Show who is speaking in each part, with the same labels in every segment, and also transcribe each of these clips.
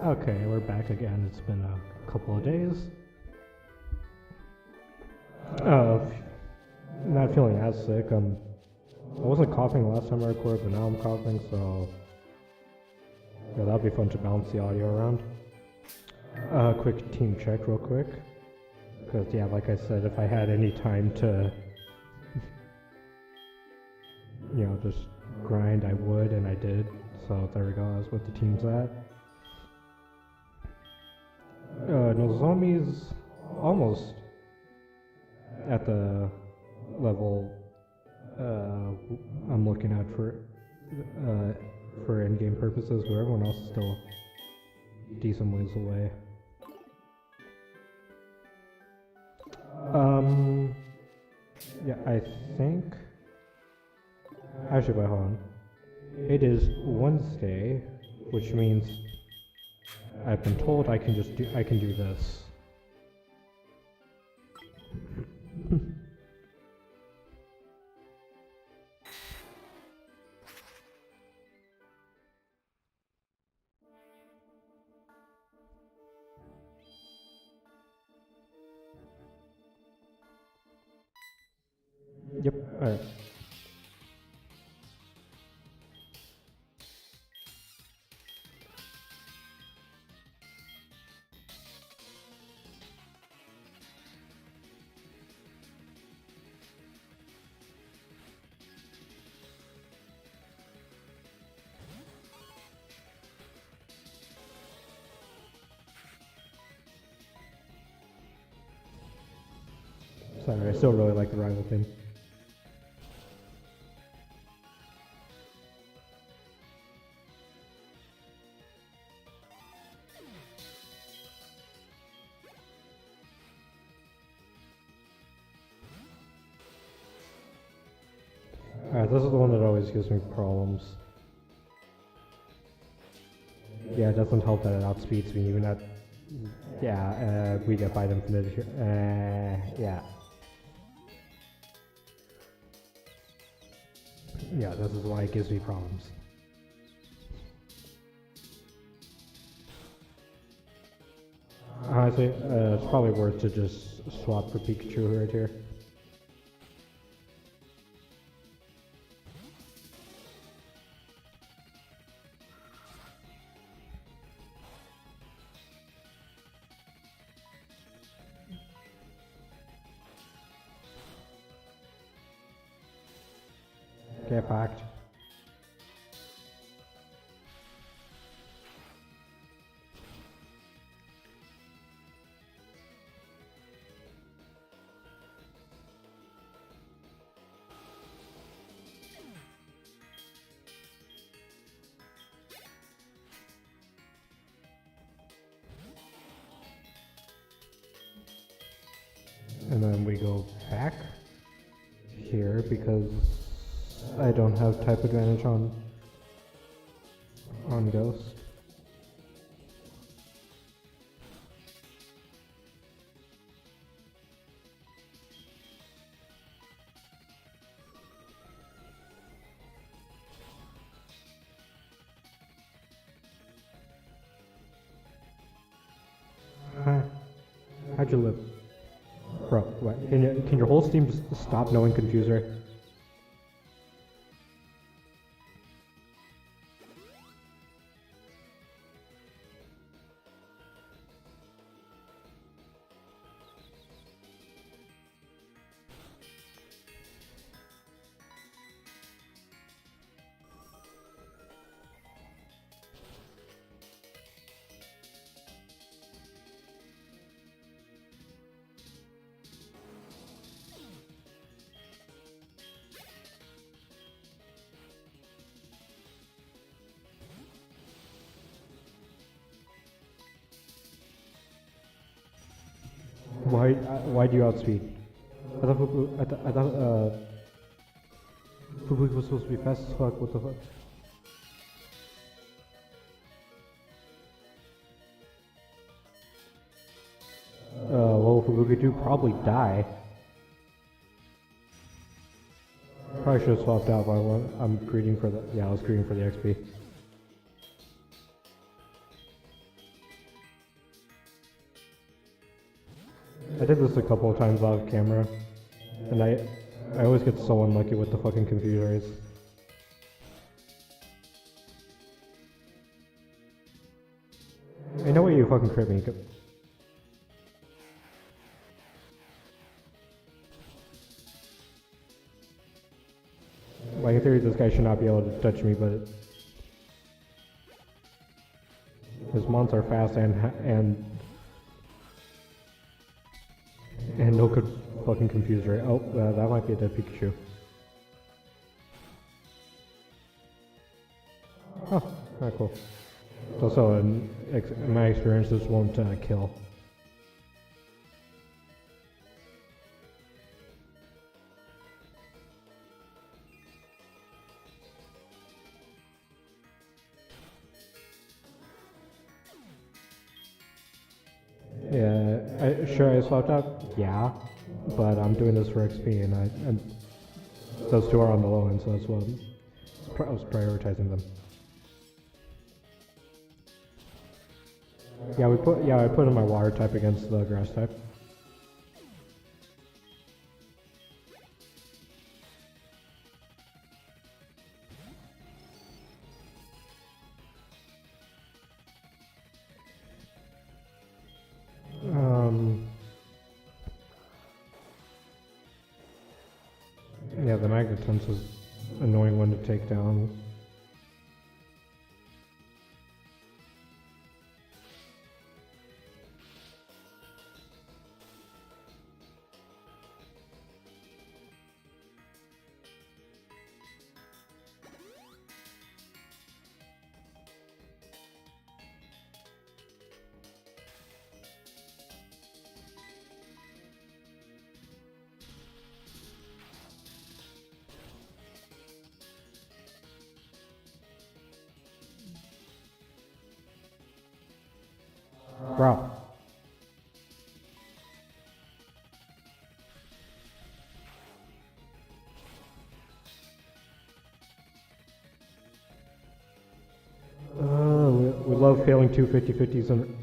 Speaker 1: Okay, we're back again. It's been a couple of days. Not feeling as sick. I wasn't coughing last time I recorded, but now I'm coughing, so yeah, that'll be fun to balance the audio around. Quick team check, real quick, because yeah, like I said, if I had any time to, just grind, I would, and I did. So there we go. That's what the team's at. Nozomi's almost at the level I'm looking at for in-game purposes, where everyone else is still decent ways away. Yeah, I think. Actually, wait, hold on. It is Wednesday, which means I've been told I can do this. Yep. Alright. Sorry, I still really like the rival theme. Alright, this is the one that always gives me problems. Yeah, it doesn't help that it outspeeds me even at... Yeah, we get by them from the... yeah. Yeah, this is why it gives me problems. Honestly, it's probably worth to just swap for Pikachu right here. Get packed. And then we go back here because I don't have type advantage on Ghost. How'd you live? Bro, what? Can your whole Steam just stop knowing Confuser? Why do you outspeed? I thought Public was supposed to be fast as fuck. What the fuck? Well, Fubuki do probably die. Probably should have swapped out, but I'm greeting for the. Yeah, I was greeting for the XP. I did this a couple of times off camera, and I always get so unlucky with the fucking computers. I know what you fucking crit me. Like in theory, this guy should not be able to touch me, but his mons are fast and no could fucking confuse right. Oh, that might be a dead Pikachu. Oh, alright, cool. It's also, in my experience, this won't kill. Yeah, sure I swapped out? Yeah, but I'm doing this for XP and those two are on the low end, so that's what I was prioritizing them. Yeah, I put in my water type against the grass type. Yeah, the Magnetense is an annoying one to take down. Bro. We love failing two 50-50s and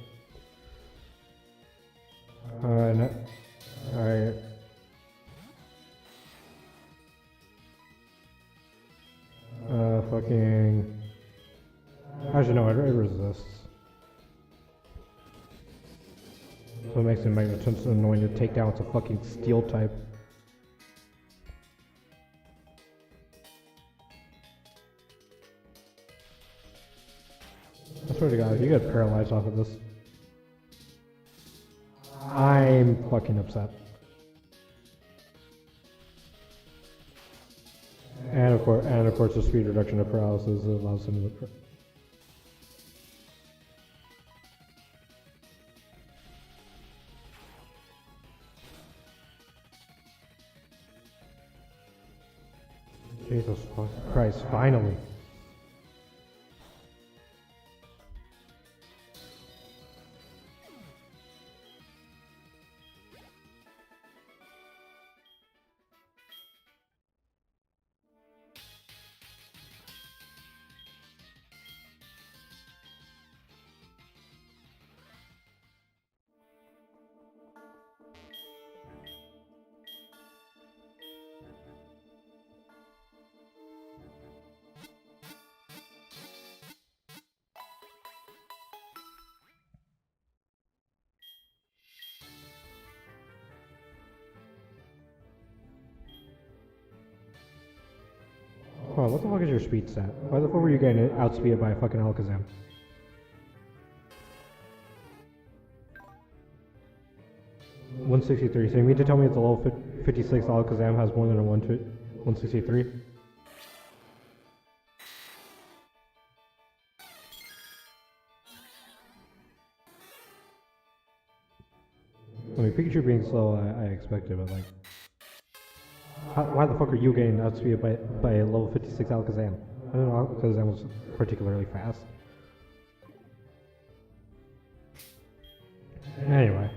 Speaker 1: alright. Fucking. Actually, no, it resists. So it makes the Magnetense annoying to take down. It's a fucking steel type. I swear to God, if you get paralyzed off of this, I'm fucking upset. And of course, the speed reduction of paralysis allows him to. Jesus Christ! Finally. Hold on, what the fuck is your speed stat? Why the fuck were you getting outspeeded by a fucking Alakazam? $163. So you mean to tell me it's a level 56 Alakazam has more than a 163? I mean, Pikachu being slow, I expected, but like, why the fuck are you getting outspeeded by a level 56 Alakazam? I don't know, Alakazam was particularly fast. Anyway.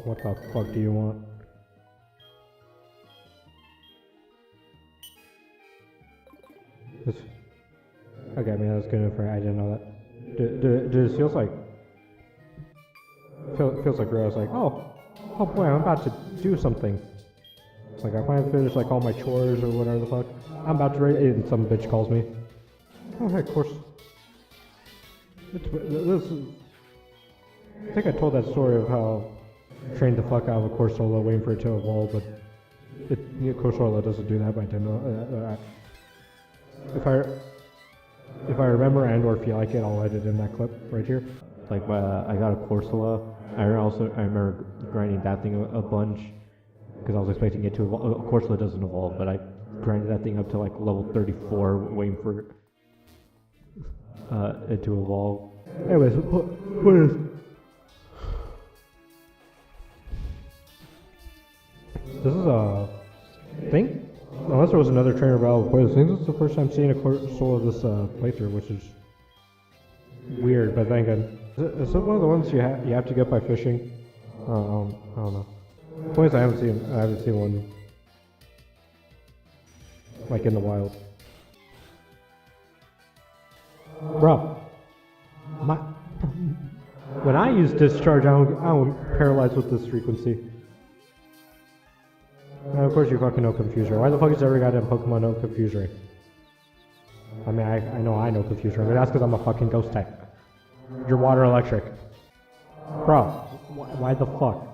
Speaker 1: What the fuck do you want? This, okay, I mean that's good enough for I didn't know that. It feels like feels like Rose like oh boy, I'm about to do something. Like I finally finished like all my chores or whatever the fuck. I'm about to read and some bitch calls me. Oh hey, of course. I think I told that story of how I trained the fuck out of a Corsola waiting for it to evolve, but Corsola doesn't do that by demo. If I remember and or feel like it, I'll edit in that clip right here. Like I got a Corsola. I remember grinding that thing a bunch because I was expecting it to evolve. Corsola doesn't evolve, but I grinded that thing up to like level 34, waiting for it to evolve. Anyways, what is? This is a thing? Unless there was another trainer battle play. I think this is the first time seeing a Corsola of this playthrough, which is weird, but then again. Is it one of the ones you have to get by fishing? I don't know. Points I haven't seen one like in the wild. Bro, when I use discharge, I'm paralyzed with this frequency. And of course you fucking know Confusion. Why the fuck is every goddamn Pokemon know Confusion? I mean, I know Confusion, but that's because I'm a fucking ghost type. You're water electric. Bro, why the fuck?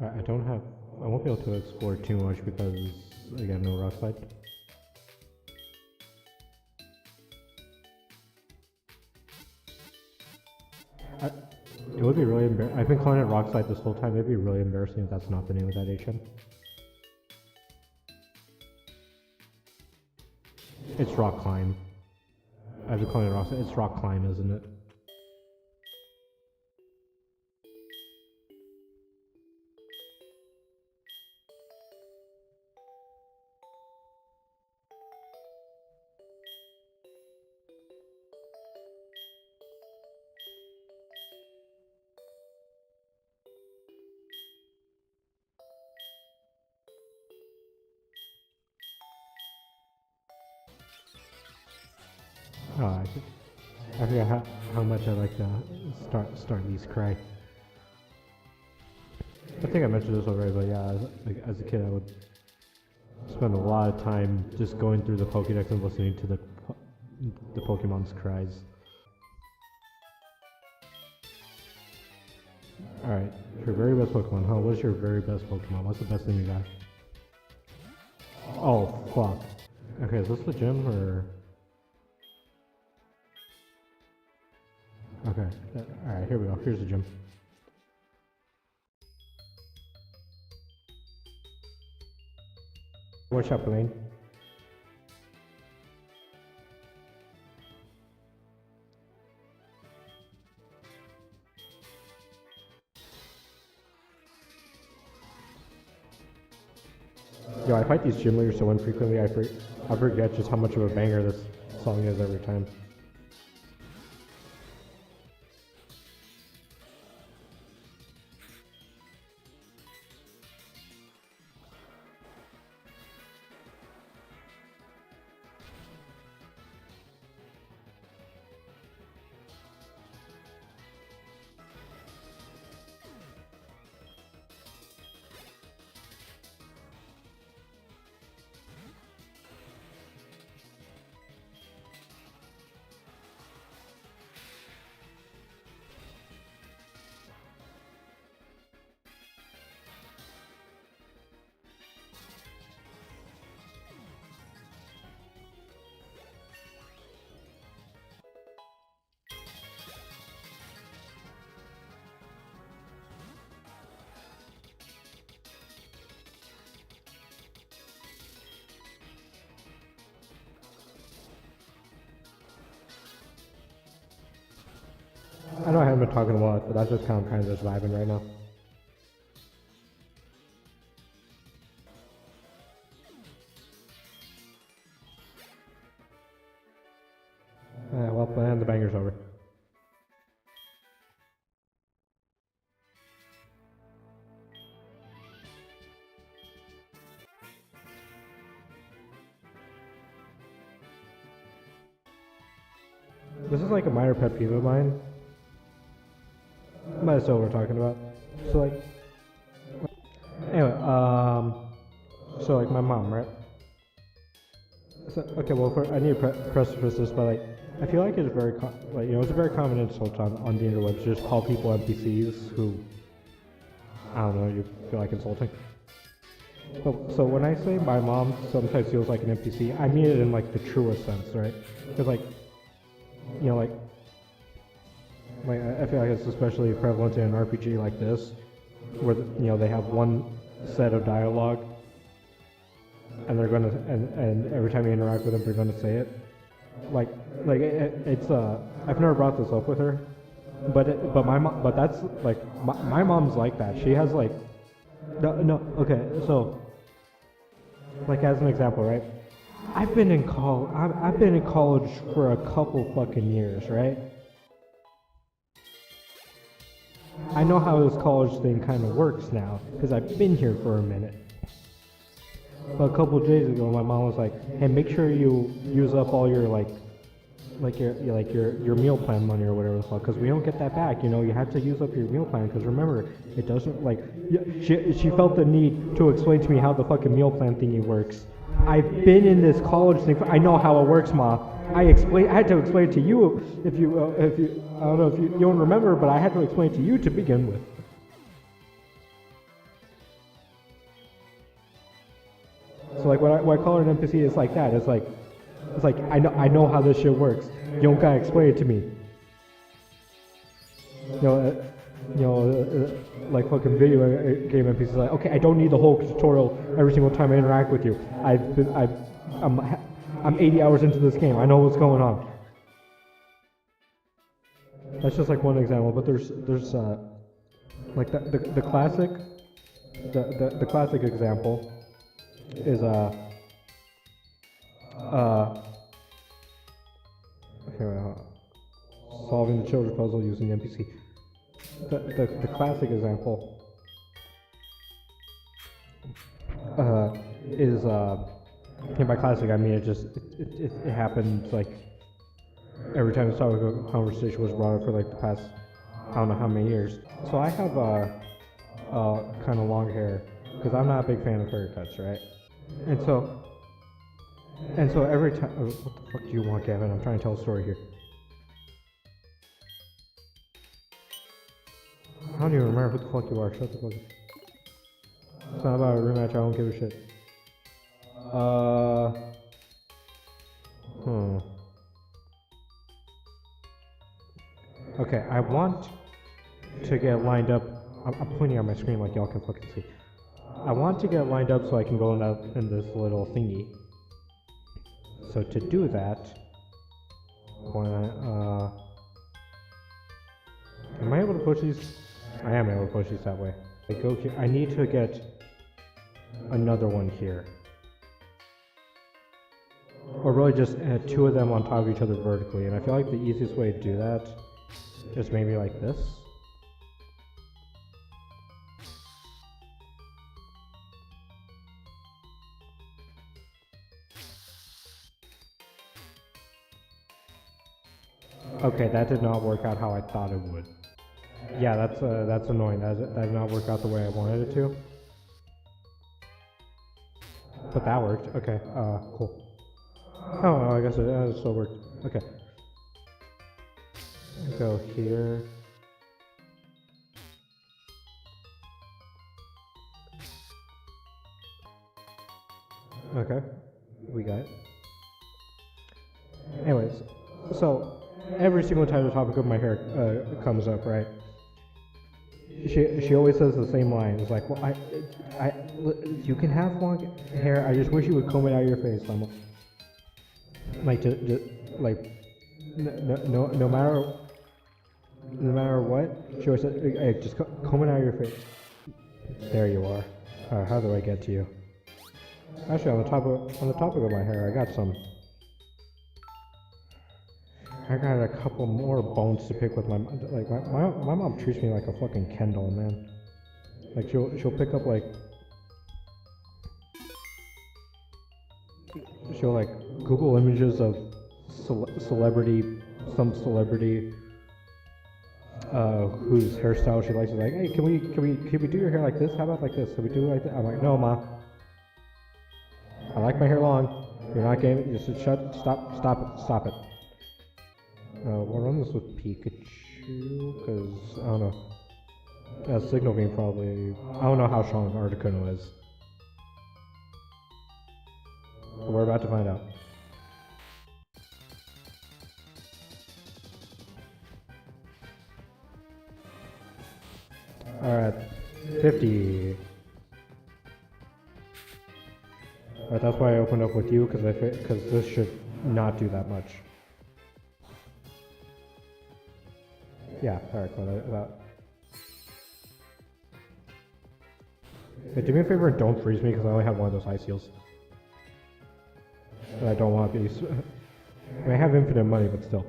Speaker 1: I won't be able to explore too much because, again, no rock slide. It would be really embarrassing. I've been calling it rock slide this whole time. It'd be really embarrassing if that's not the name of that HM. It's rock climb. I've been calling it rock slide. It's rock climb, isn't it? Oh, I forgot how much I like to start these cry. I think I mentioned this already, but yeah, as a kid I would spend a lot of time just going through the Pokédex and listening to the Pokemon's cries. Alright, your very best Pokemon, huh? What's your very best Pokemon? What's the best thing you got? Oh, fuck. Okay, is this the gym, or...? Okay, alright, here we go. Here's the gym. Watch out, Blaine. Yo, I fight these gym leaders so infrequently, I forget just how much of a banger this song is every time. I know I haven't been talking a lot, but that's just kind of just vibing right now. Well, and the banger's over. This is like a minor pet peeve of mine. But that's what we're talking about. So like, anyway, so like my mom, right? So, okay, well, I need to preface this, but like, I feel like it's very, it's a very common insult on the interwebs to just call people NPCs who, I don't know, you feel like insulting. So when I say my mom sometimes feels like an NPC, I mean it in like the truest sense, right? Because like, like I feel like it's especially prevalent in an RPG like this, where they have one set of dialogue, and they're gonna and every time you interact with them, they're gonna say it. It's I've never brought this up with her, but my mom, but that's like my mom's like that. She has like no okay, so like as an example, right? I've been in college for a couple fucking years, right? I know how this college thing kind of works now because I've been here for a minute. But a couple of days ago, my mom was like, "Hey, make sure you use up all your your meal plan money or whatever the fuck, because we don't get that back. You have to use up your meal plan because remember, it doesn't like." She felt the need to explain to me how the fucking meal plan thingy works. I've been in this college thing. I know how it works, Ma. I had to explain it to you. If you I don't know if you don't remember, but I had to explain it to you to begin with. So like when I call her an NPC, it's like that. It's like I know how this shit works. You don't gotta explain it to me. Like fucking video game NPCs. Like, okay, I don't need the whole tutorial every single time I interact with you. I'm 80 hours into this game. I know what's going on. That's just like one example, but there's like the classic the classic example is solving the children's puzzle using the NPC. The classic example is and by classic I mean it happened like every time this topic of conversation was brought up for like the past I don't know how many years. So I have kind of long hair because I'm not a big fan of haircuts, right? And so every time, what the fuck do you want, Gavin? I'm trying to tell a story here. I don't even remember who the fuck you are. Shut the fuck up. It's not about a rematch. I don't give a shit. Okay, I want to get lined up. I'm pointing at my screen like y'all can fucking see. I want to get lined up so I can go in this little thingy. So to do that, am I able to push these? I am able to push these that way. I go here. I need to get another one here. Or really just two of them on top of each other vertically. And I feel like the easiest way to do that is maybe like this. Okay, that did not work out how I thought it would. Yeah, that's annoying. That did not work out the way I wanted it to. But that worked. Okay, cool. Oh, I guess it still worked. Okay. Go here. Okay, we got it. Anyways, so every single time the topic of my hair comes up, right? She always says the same line. It's like, well, you can have long hair. I just wish you would comb it out of your face. I'm like, no matter what, she always says, hey, just comb it out of your face. There you are. How do I get to you? Actually, on the topic of my hair, I got a couple more bones to pick with my mom treats me like a fucking Kendall, man. Like she'll pick up like she'll like Google images of celebrity some celebrity whose hairstyle she likes is like, hey, can we do your hair like this? How about like this? Can we do it like that? I'm like, no, ma. I like my hair long. You're not getting it. Just stop it. We'll run this with Pikachu because I don't know. Signal beam probably. I don't know how strong Articuno is. But we're about to find out. Alright, 50. Alright, that's why I opened up with you, because this should not do that much. Yeah, alright, cool. Hey, do me a favor and don't freeze me, because I only have one of those ice heals. And I don't want to be... I mean, I have infinite money, but still.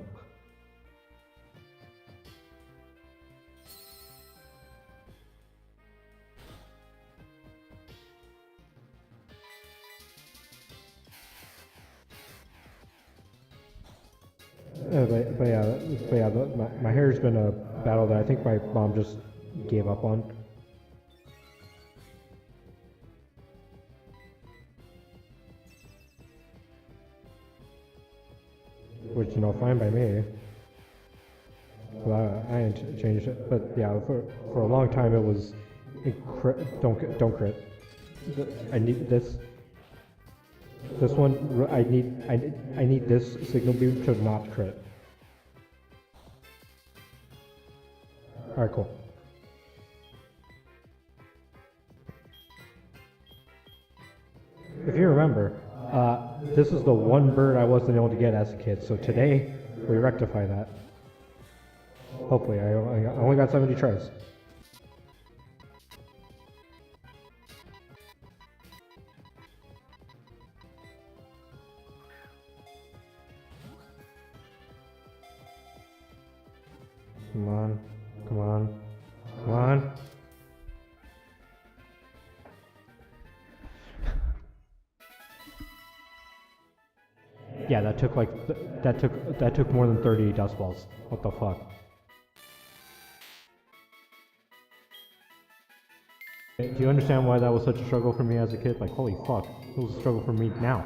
Speaker 1: But yeah, my hair's been a battle that I think my mom just gave up on. Which, you know, fine by me. Well, I ain't changed it. But yeah, for a long time it was, don't crit. I need this. This one, I need this signal beam to not crit. Alright, cool. If you remember, this is the one bird I wasn't able to get as a kid, so today we rectify that. Hopefully, I only got 70 tries. Come on, come on, come on. Yeah, that took like that took more than 30 dust balls. What the fuck? Do you understand why that was such a struggle for me as a kid? Like, holy fuck, it was a struggle for me now.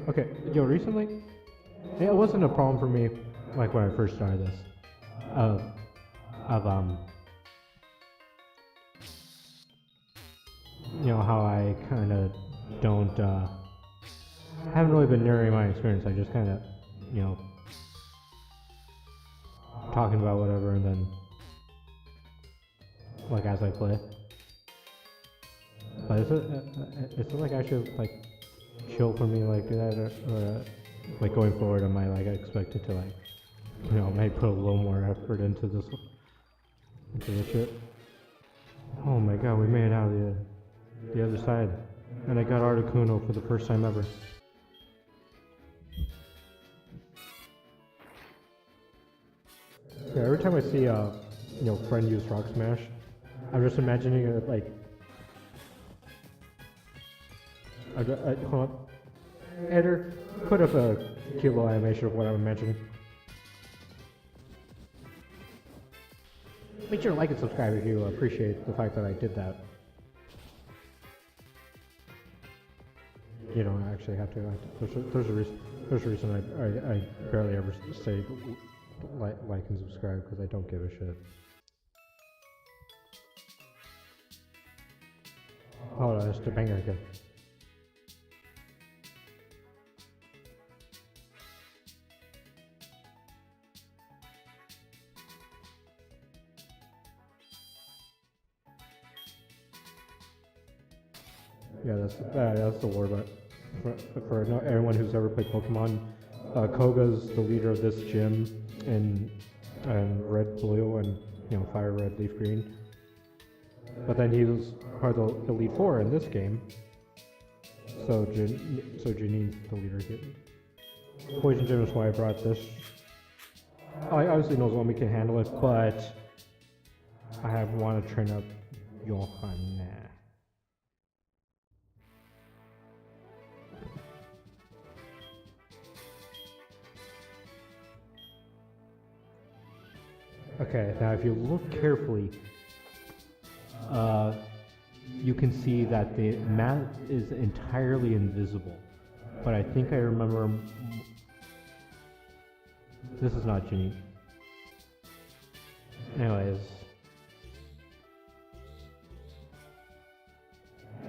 Speaker 1: Okay, yo, recently, it wasn't a problem for me like when I first started this. You know how I kind of don't haven't really been narrating my experience. I just kind of, you know, talking about whatever, and then like as I play. But is it like I should like chill for me, like do that, or like going forward? Am I like expected to like, you know, maybe put a little more effort into this shit? Oh my god, we made it out of the other side, and I got Articuno for the first time ever. Yeah, every time I see you know, friend use Rock Smash, I'm just imagining it like. Hold on. Editor, put up a cute little animation of what I'm imagining. Make sure to like and subscribe if you appreciate the fact that I did that. You don't actually have to. There's a reason I barely ever say like and subscribe, because I don't give a shit. Hold on, it's the banger again. Yeah, that's the war, but for everyone who's ever played Pokemon, Koga's the leader of this gym in Red Blue and, you know, Fire Red Leaf Green. But then he was part of the Elite Four in this game. So Janine's the leader here. Poison Gym is why I brought this. I obviously know Zombie can handle it, but I want to train up Johanna. Okay, now if you look carefully, you can see that the map is entirely invisible. But I think I remember... This is not Ginny. Anyways.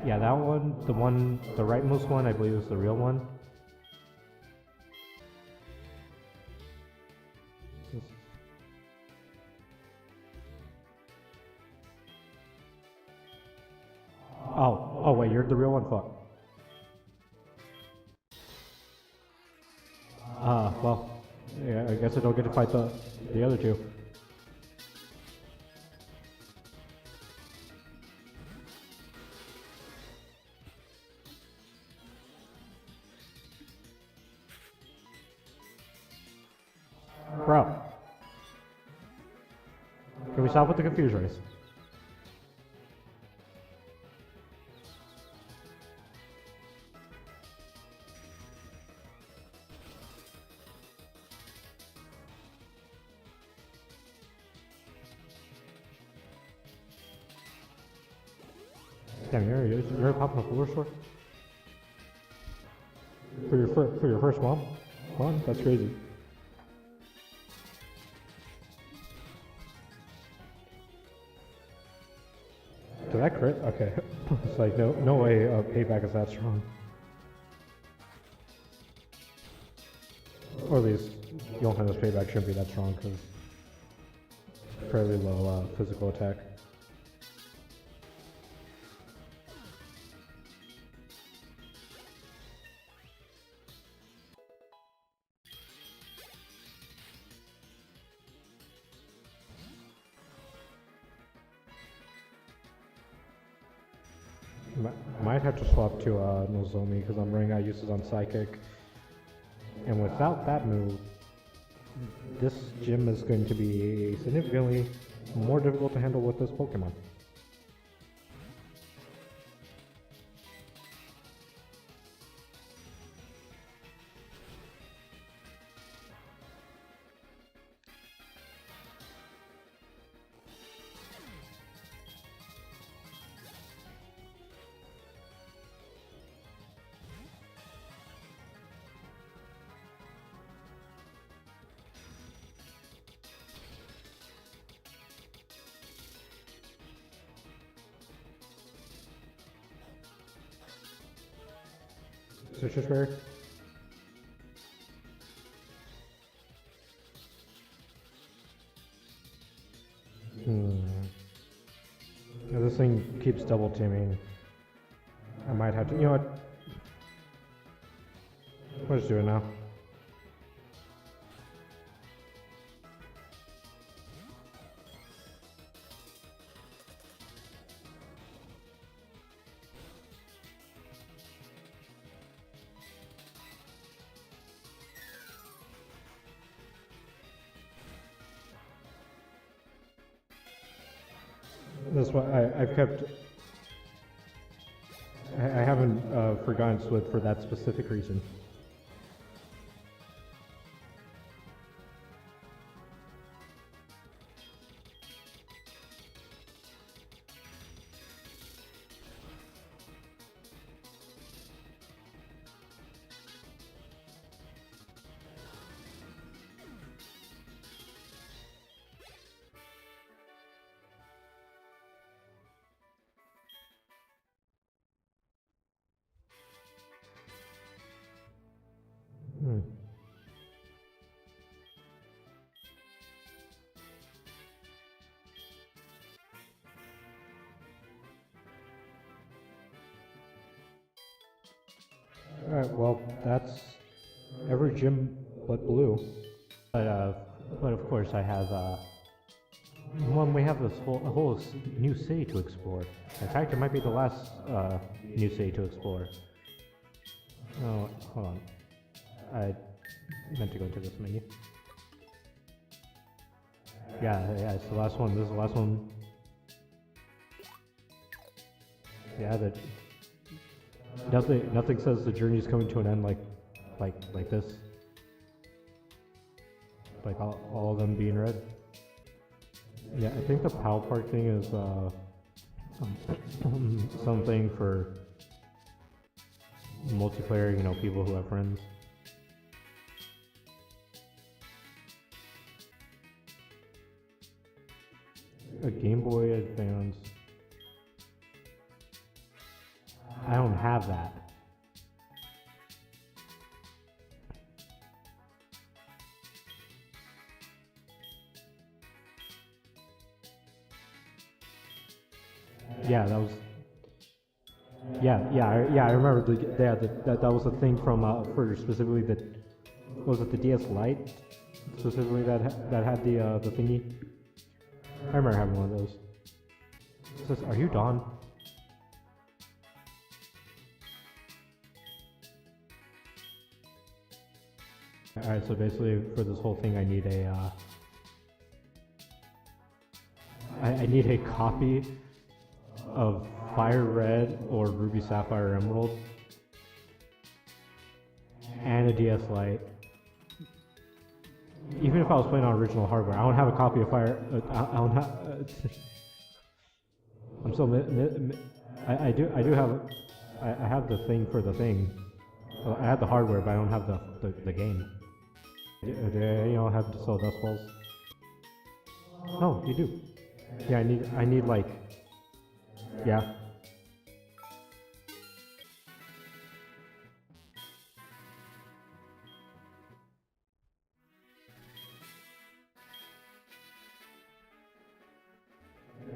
Speaker 1: Yeah, that one, the rightmost one, I believe is the real one. Oh wait, you're the real one? Fuck. Well, yeah, I guess I don't get to fight the other two. Bro. Can we stop with the confuse race? Damn, you're popping a floor store? For your first one? That's crazy. Did that crit? Okay. It's like no way payback is that strong. Or at least Johanna's payback shouldn't be that strong because fairly low physical attack. Might have to swap to Nozomi because I'm running out of uses on Psychic. And without that move, this gym is going to be significantly more difficult to handle with this Pokemon. Citrus Berry? Yeah, this thing keeps double teaming. I might have to, you know what? We'll just do it now. That's why I've kept... I haven't forgotten Swift for that specific reason. Alright, well, that's every gym but blue. But of course I have, when we have this whole new city to explore. In fact, it might be the last new city to explore. Oh, hold on. I meant to go into this menu. Yeah, it's the last one. This is the last one. Yeah, that nothing says the journey's coming to an end like this. Like all of them being red. Yeah, I think the PAL Park thing is something for multiplayer, people who have friends. A Game Boy Advance. I don't have that. Yeah, that was. I remember that was a thing from for specifically was it the DS Lite specifically that had the thingy. I remember having one of those. It says, "Are you Don?" All right, so basically for this whole thing, I need I need a copy of Fire Red or Ruby Sapphire Emerald and a DS Lite. Even if I was playing on original hardware, I don't have a copy of Fire. I don't have. I'm still. I do have. I have the thing for the thing. Well, I have the hardware, but I don't have the game. Do you don't have to sell Dust Balls? No, you do. Yeah, I need like. Yeah.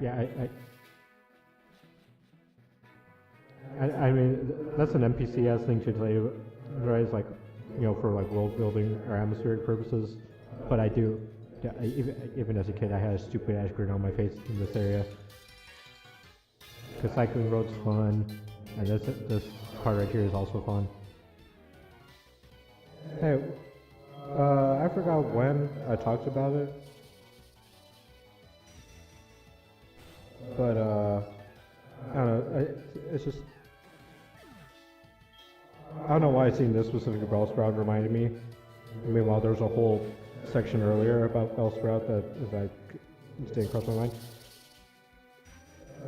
Speaker 1: Yeah, I mean, that's an NPC-ass thing to tell you, right? It's like, for like world building or atmospheric purposes. But I do, yeah, even as a kid, I had a stupid ash grin on my face in this area. Because cycling road's fun, and this part right here is also fun. Hey, I forgot when I talked about it. But I don't know. It's just I don't know why I seen this specific Bellsprout reminded me. Meanwhile, there was a whole section earlier about Bellsprout that is like staying across my mind.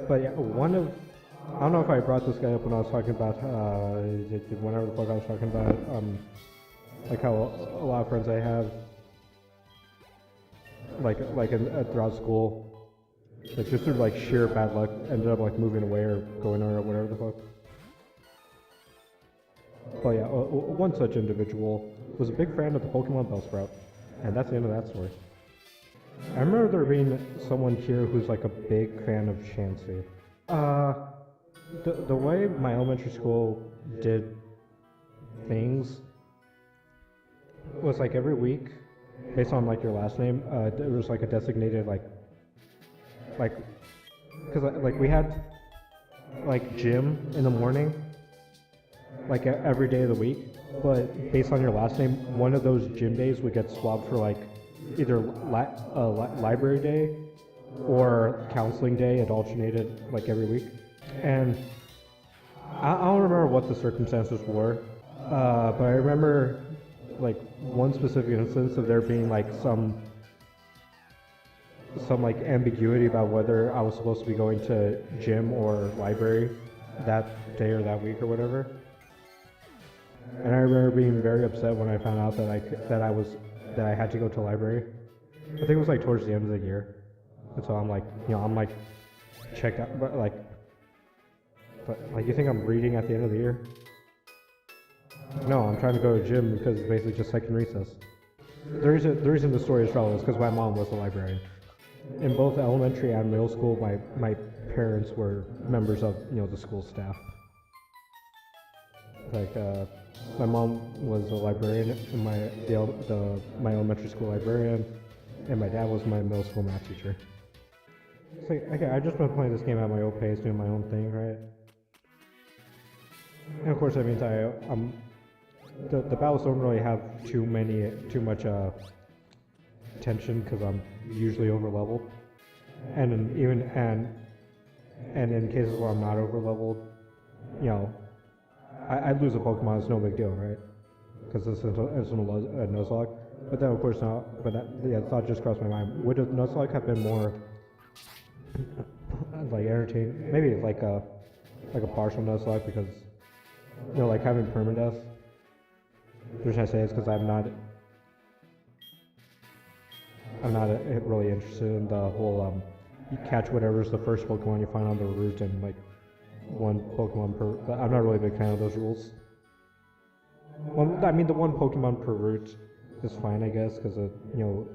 Speaker 1: But yeah, I don't know if I brought this guy up when I was talking about whenever the fuck I was talking about like how a lot of friends I have throughout school. Like just through like sheer bad luck, ended up like moving away or going on or whatever the fuck. But yeah, one such individual was a big fan of the Pokemon Bellsprout, and that's the end of that story. I remember there being someone here who's like a big fan of Chansey. The way my elementary school did things was like every week, based on like your last name, there was like a designated because like we had like gym in the morning, like every day of the week, but based on your last name, one of those gym days would get swapped for like either library day or counseling day. It alternated like every week, and I don't remember what the circumstances were, but I remember like one specific instance of there being like some like ambiguity about whether I was supposed to be going to gym or library that day or that week or whatever. And I remember being very upset when I found out that I had to go to library. I think it was like towards the end of the year, and so I'm like checked out, but you think I'm reading at the end of the year? No, I'm trying to go to gym because it's basically just second recess. The reason the story is relevant is because my mom was a librarian. In both elementary and middle school, my parents were members of the school staff. Like my mom was a librarian in my elementary school librarian, and my dad was my middle school math teacher. It's like, okay, I've just been playing this game at my own pace, doing my own thing, right? And of course, that means the battles don't really have too much tension because I'm usually over leveled, and in cases where I'm not over leveled, I lose a Pokemon. It's no big deal, right? Because it's a Nuzlocke. But then of course not. But the thought just crossed my mind. Would a Nuzlocke have been more like entertain. Maybe it's like a partial Nuzlocke because like having permadeath. The reason I say it's because I'm not really interested in the whole you catch whatever's the first Pokemon you find on the route and like one Pokemon per. I'm not really a big fan of those rules. Well, I mean the one Pokemon per route is fine, I guess, because you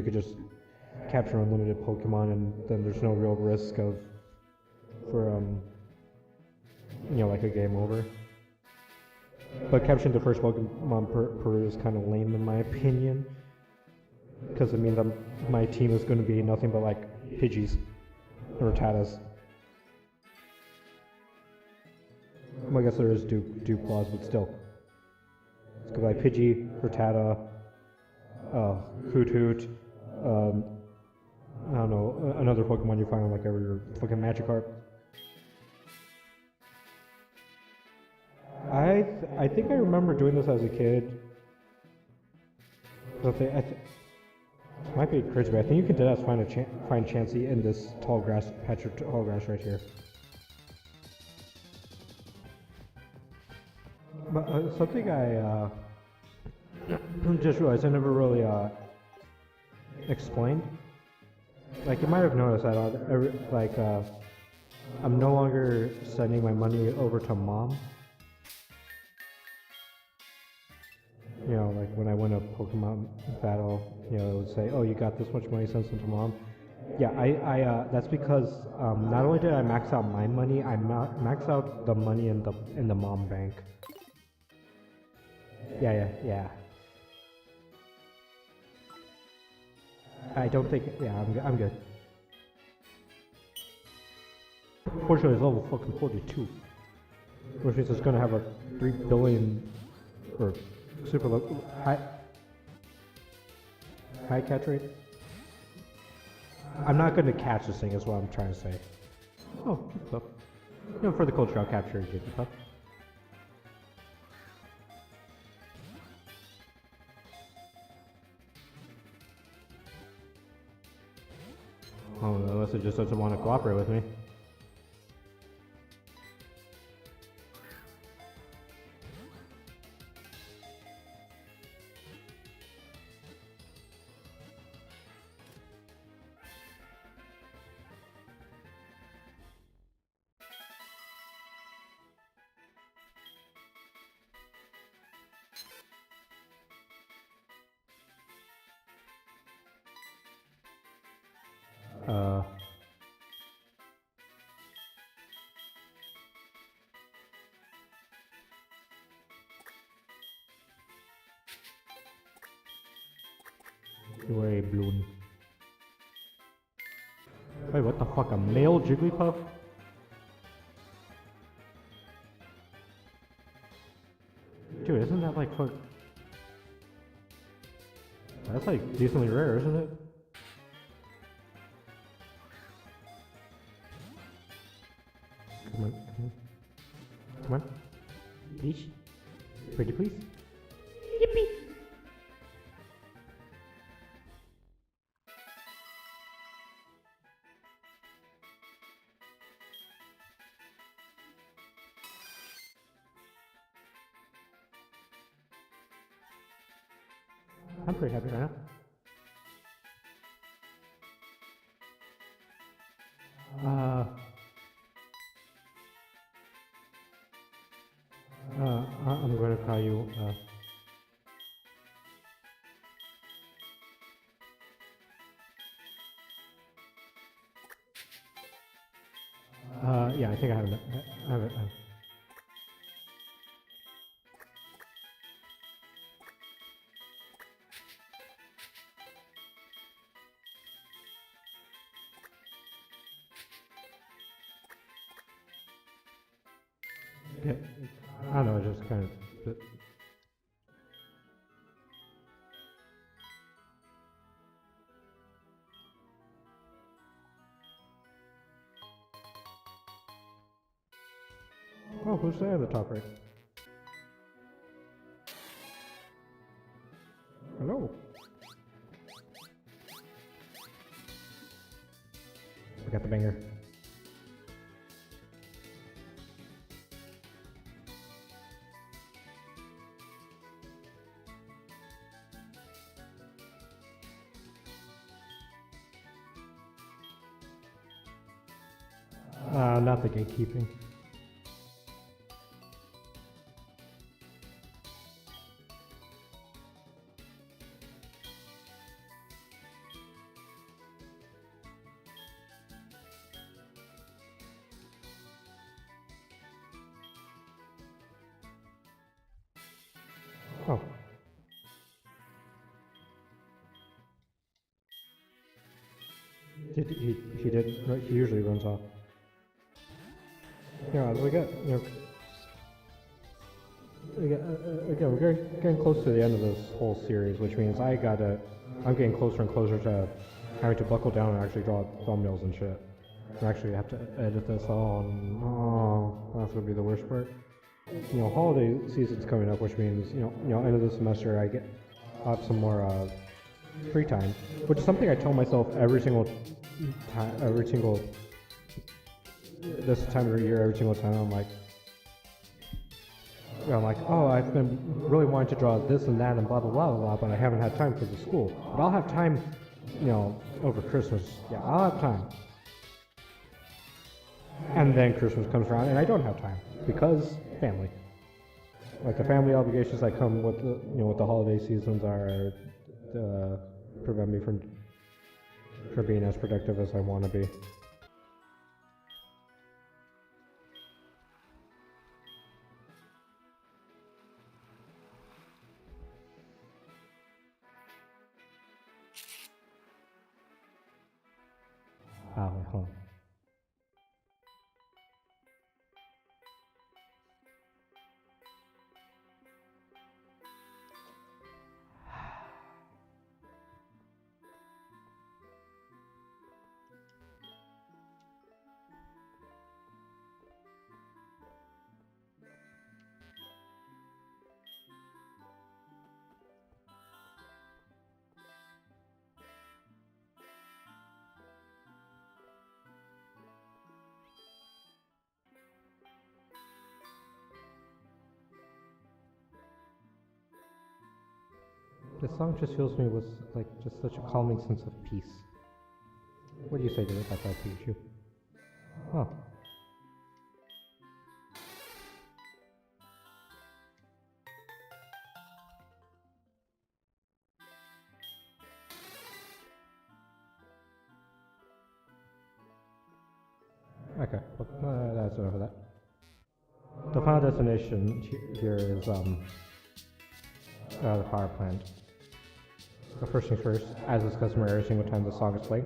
Speaker 1: could just capture unlimited Pokemon and then there's no real risk for like a game over. But capturing the first Pokemon per route is kind of lame in my opinion, because it means my team is going to be nothing but like Pidgeys or Rattatas. Well, I guess there is Dewclaws, but still. It's going to be like Pidgey, Rattata, Hoot, I don't know, another Pokemon you find on like every fucking Magikarp. I think I remember doing this as a kid. Might be crazy, but I think you can do that to find Chansey in this tall grass patch of tall grass right here. But something I just realized I never really explained. Like you might have noticed that I'm no longer sending my money over to mom. Like when I win a Pokemon battle, it would say, "Oh, you got this much money sent to mom." Yeah, I that's because not only did I max out my money, I maxed out the money in the mom bank. Yeah. I don't think. Yeah, I'm good. Fortunately, it's level fucking 42, which means it's gonna have a 3 billion or super high catch rate. I'm not gonna catch this thing, is what I'm trying to say. Oh, good stuff. For the culture, I'll capture it. Good stuff. Oh, unless it just doesn't want to cooperate with me. You are a balloon. Wait, what the fuck? A male Jigglypuff? Dude, isn't that like fuck? That's like decently rare, isn't it? Come on. Come on. Please. Pretty please. Yippee! I'm pretty happy right now. I'm going to call you, yeah, I think I have it. I have it. Yeah, I don't know, it just kind of. Oh, who's there at the top right? Hello. Not the gatekeeping. Oh. He did. He usually runs off. Yeah, as we get, again, we're getting close to the end of this whole series, which means I'm getting closer and closer to having to buckle down and actually draw thumbnails and shit. I actually have to edit this all, and that's gonna be the worst part. Holiday season's coming up, which means end of the semester I'll have some more free time, which is something I tell myself every single this time of the year, every single time. I'm like, oh, I've been really wanting to draw this and that and blah blah blah blah, but I haven't had time for the school. But I'll have time, over Christmas. Yeah, I'll have time. And then Christmas comes around and I don't have time because family. Like the family obligations that come with the holiday seasons are prevent me from being as productive as I want to be. Hold on. This song just fills me with just such a calming sense of peace. What do you say to it? I thought Pikachu. Oh. Okay, well, that's enough of that. The final destination here is the power plant. But first things first, as is customary every single time the song is played.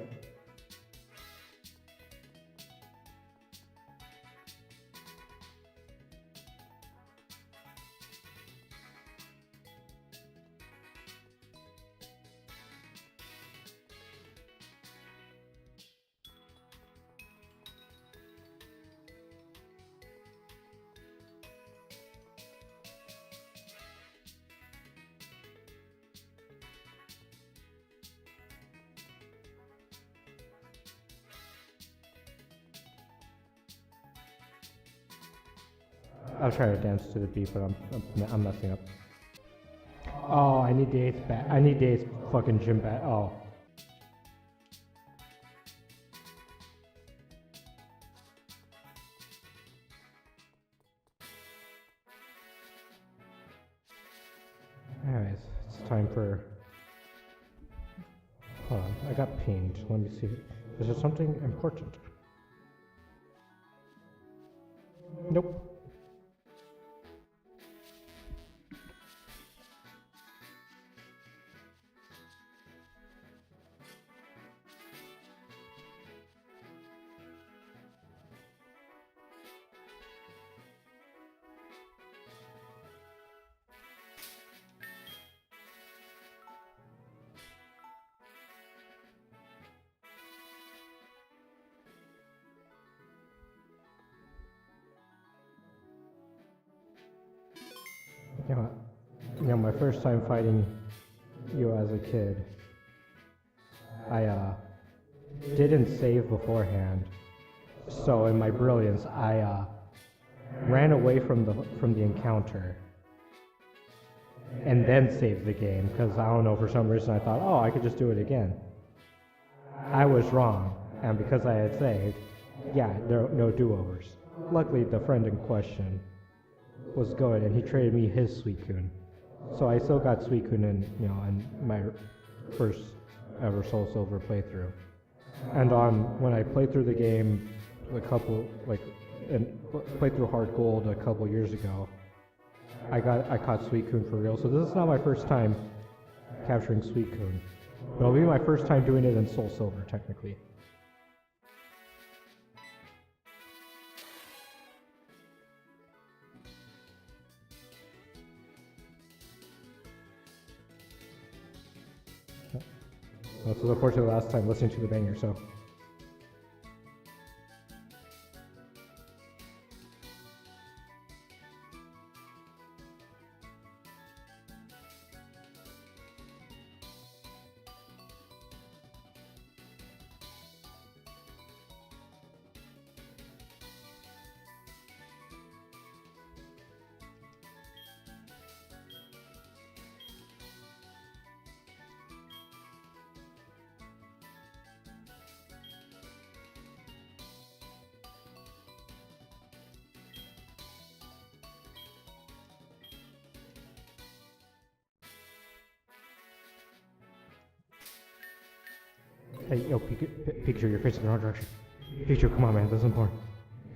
Speaker 1: I'll try to dance to the beat, but I'm messing up. Oh, I need the 8th bat. I need the 8th fucking gym bat. Oh. Anyways, it's time for... Hold on, I got pinged. Let me see. Is there something important? Nope. My first time fighting you as a kid, I didn't save beforehand. So in my brilliance, I ran away from the encounter and then saved the game because I don't know, for some reason I thought, oh, I could just do it again. I was wrong, and because I had saved, Yeah, no do-overs. Luckily, the friend in question was good, and he traded me his Suicune. So I still got Suicune in my first ever Soul Silver playthrough. And when I played through the game and played through Hard Gold a couple years ago, I caught Suicune for real. So this is not my first time capturing Suicune. But it'll be my first time doing it in Soul Silver, technically. This was unfortunately the last time listening to the banger, so. Hey, yo, Pikachu, you're facing the wrong direction. Pikachu, come on, man, this is important.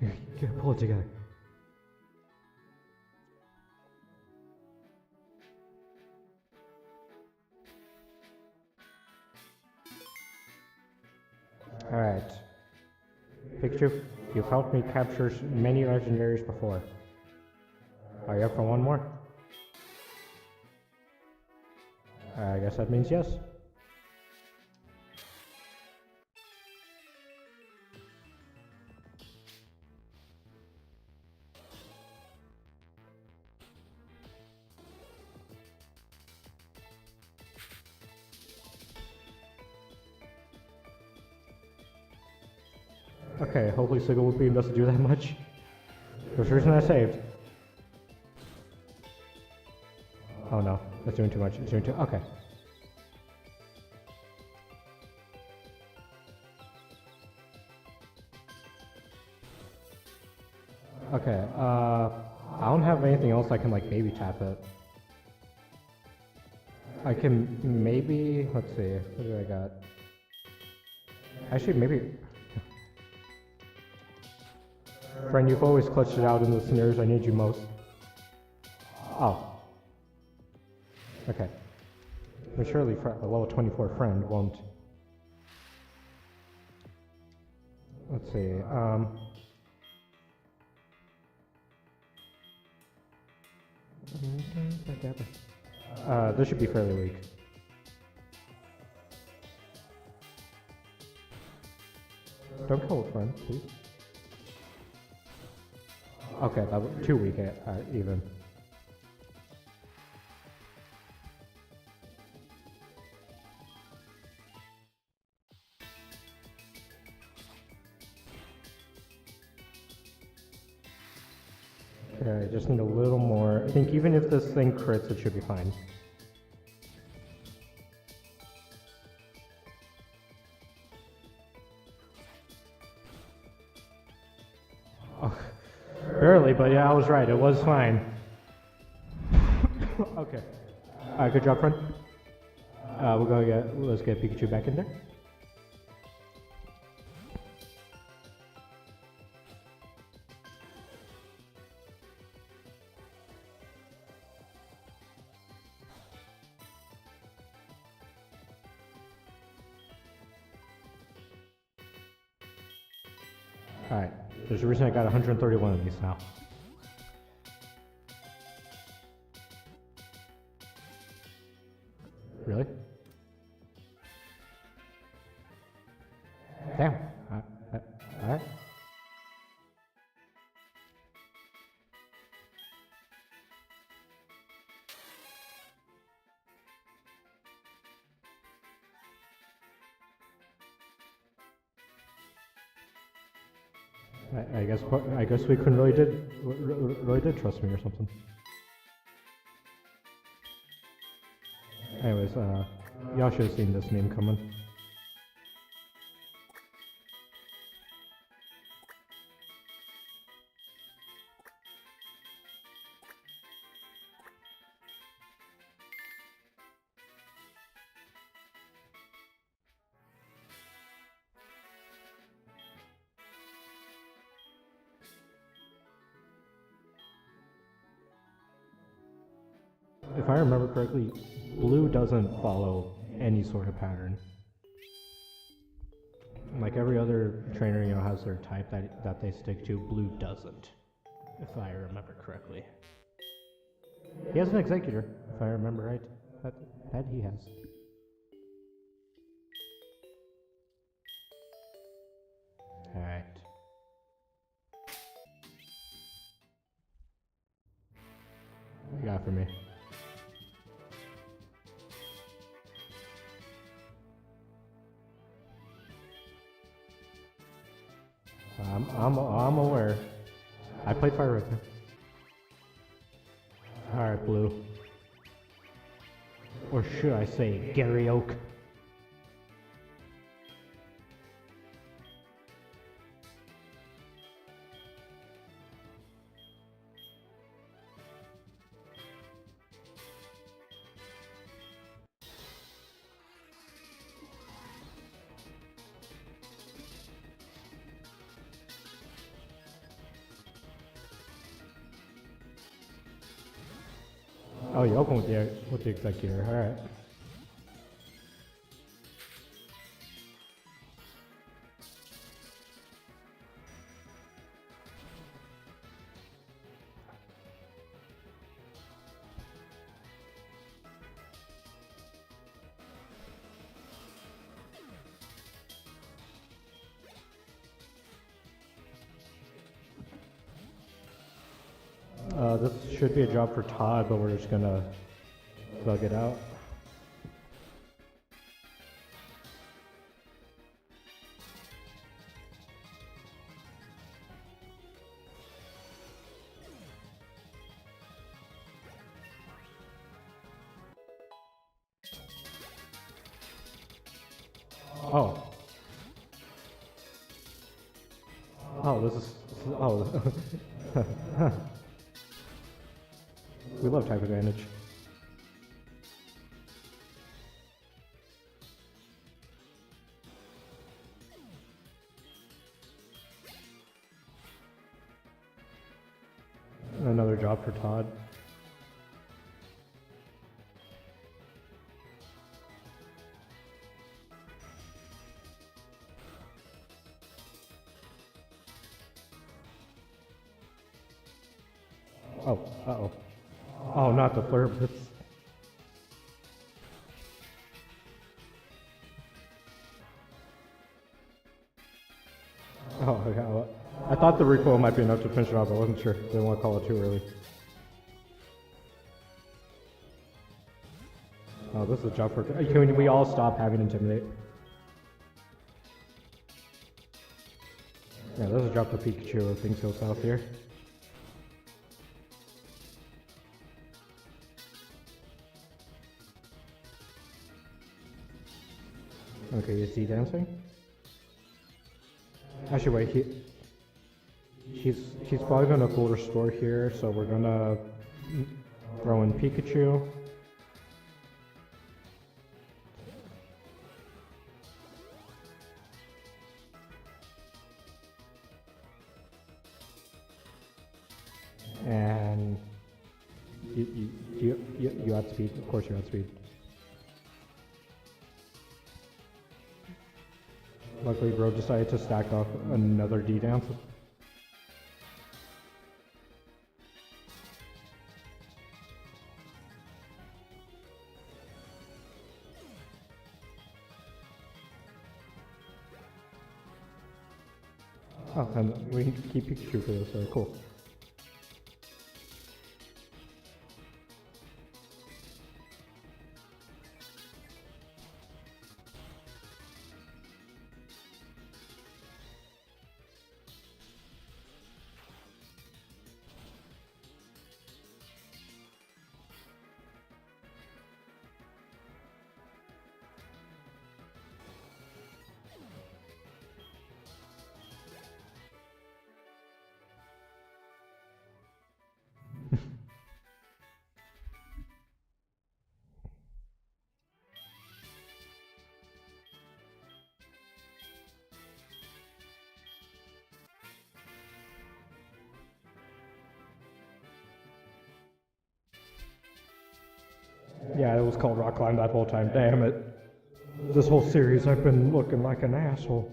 Speaker 1: You gotta pull it together. Alright. Pikachu, you've helped me capture many legendaries before. Are you up for one more? I guess that means yes. Okay, hopefully Sigil Beam doesn't do that much. There's a reason I saved. Oh no, that's doing too much. It's doing too. Okay. Okay, I don't have anything else I can like baby tap it. I can maybe, let's see, what do I got? Actually, maybe. Friend, you've always clutched it out in the scenarios I need you most. Oh. Okay. But surely a level 24 friend won't. Let's see, this should be fairly weak. Don't kill it, friend, please. Okay, that was too weak, even. Okay, I just need a little more. I think even if this thing crits, it should be fine. Oh, barely, but yeah, I was right. It was fine. Okay. Good job, friend. Let's get Pikachu back in there. Alright, there's a reason I got 131 of these now. Really? Damn. Alright. I guess we couldn't really did trust me or something. Anyways, y'all should have seen this meme coming. if I remember correctly, blue doesn't follow any sort of pattern. Like every other trainer, has their type that they stick to. Blue doesn't, if I remember correctly. He has an executor, if I remember right. That he has. Alright. What you got for me? I'm aware. I played Fire with him. Alright, blue. Or should I say Gary Oak? Oh, you open with the executor. All right. This should be a job for Todd, but we're just gonna bug it out. Oh. Oh, this is. Oh. We love type advantage. Another job for Todd. Oh, uh-oh. Oh, not the flare blitz. Oh, yeah. Well, I thought the recoil might be enough to finish it off, but I wasn't sure. Didn't want to call it too early. Oh, this is a job for... Can we all stop having Intimidate? Yeah, this is a job for Pikachu if things go south here. Okay, is he dancing? Actually, wait, he's probably gonna full restore here, so we're gonna throw in Pikachu. And you outspeed, of course you outspeed. Luckily, bro decided to stack off another D-dance. Oh, and we can keep Pikachu for this, so cool. Yeah, it was called Rock Climb that whole time. Damn it. This whole series I've been looking like an asshole.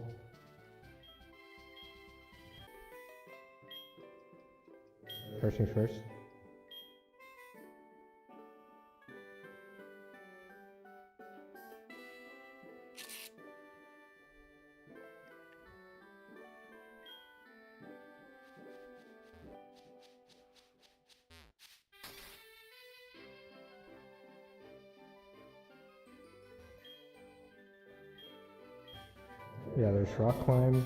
Speaker 1: First things first. Yeah, there's Rock Climb.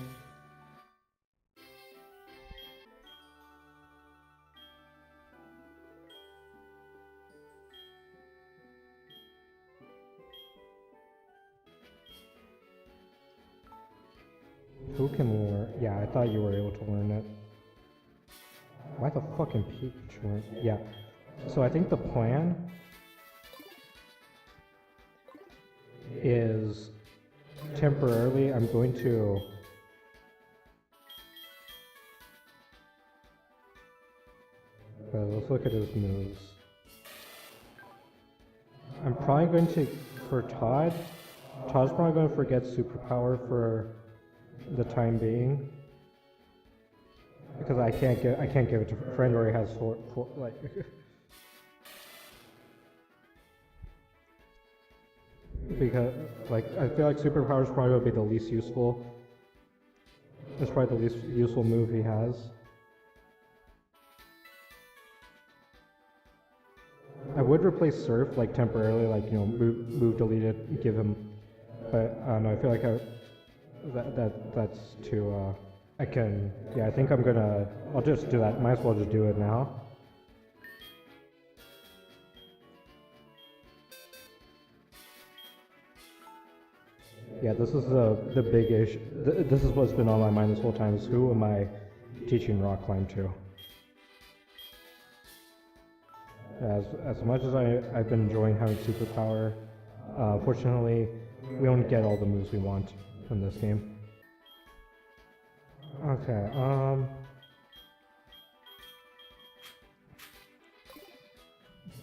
Speaker 1: Who can learn? Yeah, I thought you were able to learn it. Why the fucking Pikachu? Yeah. So I think the plan is temporarily I'm going to let's look at his moves. I'm probably going to for Todd. Todd's probably going to forget superpower for the time being because I can't give it to friend already has four like because like I feel like superpower is probably going to be the least useful. It's probably the least useful move he has. I would replace Surf like temporarily, like you know, move delete it, give him. But I don't know. I feel like that's too. I can. Yeah, I think I'm gonna. I'll just do that. Might as well just do it now. Yeah, this is the big issue. This is what's been on my mind this whole time. Is who am I teaching Rock Climb to? As much as I've been enjoying having superpower, fortunately, we don't get all the moves we want in this game. Okay,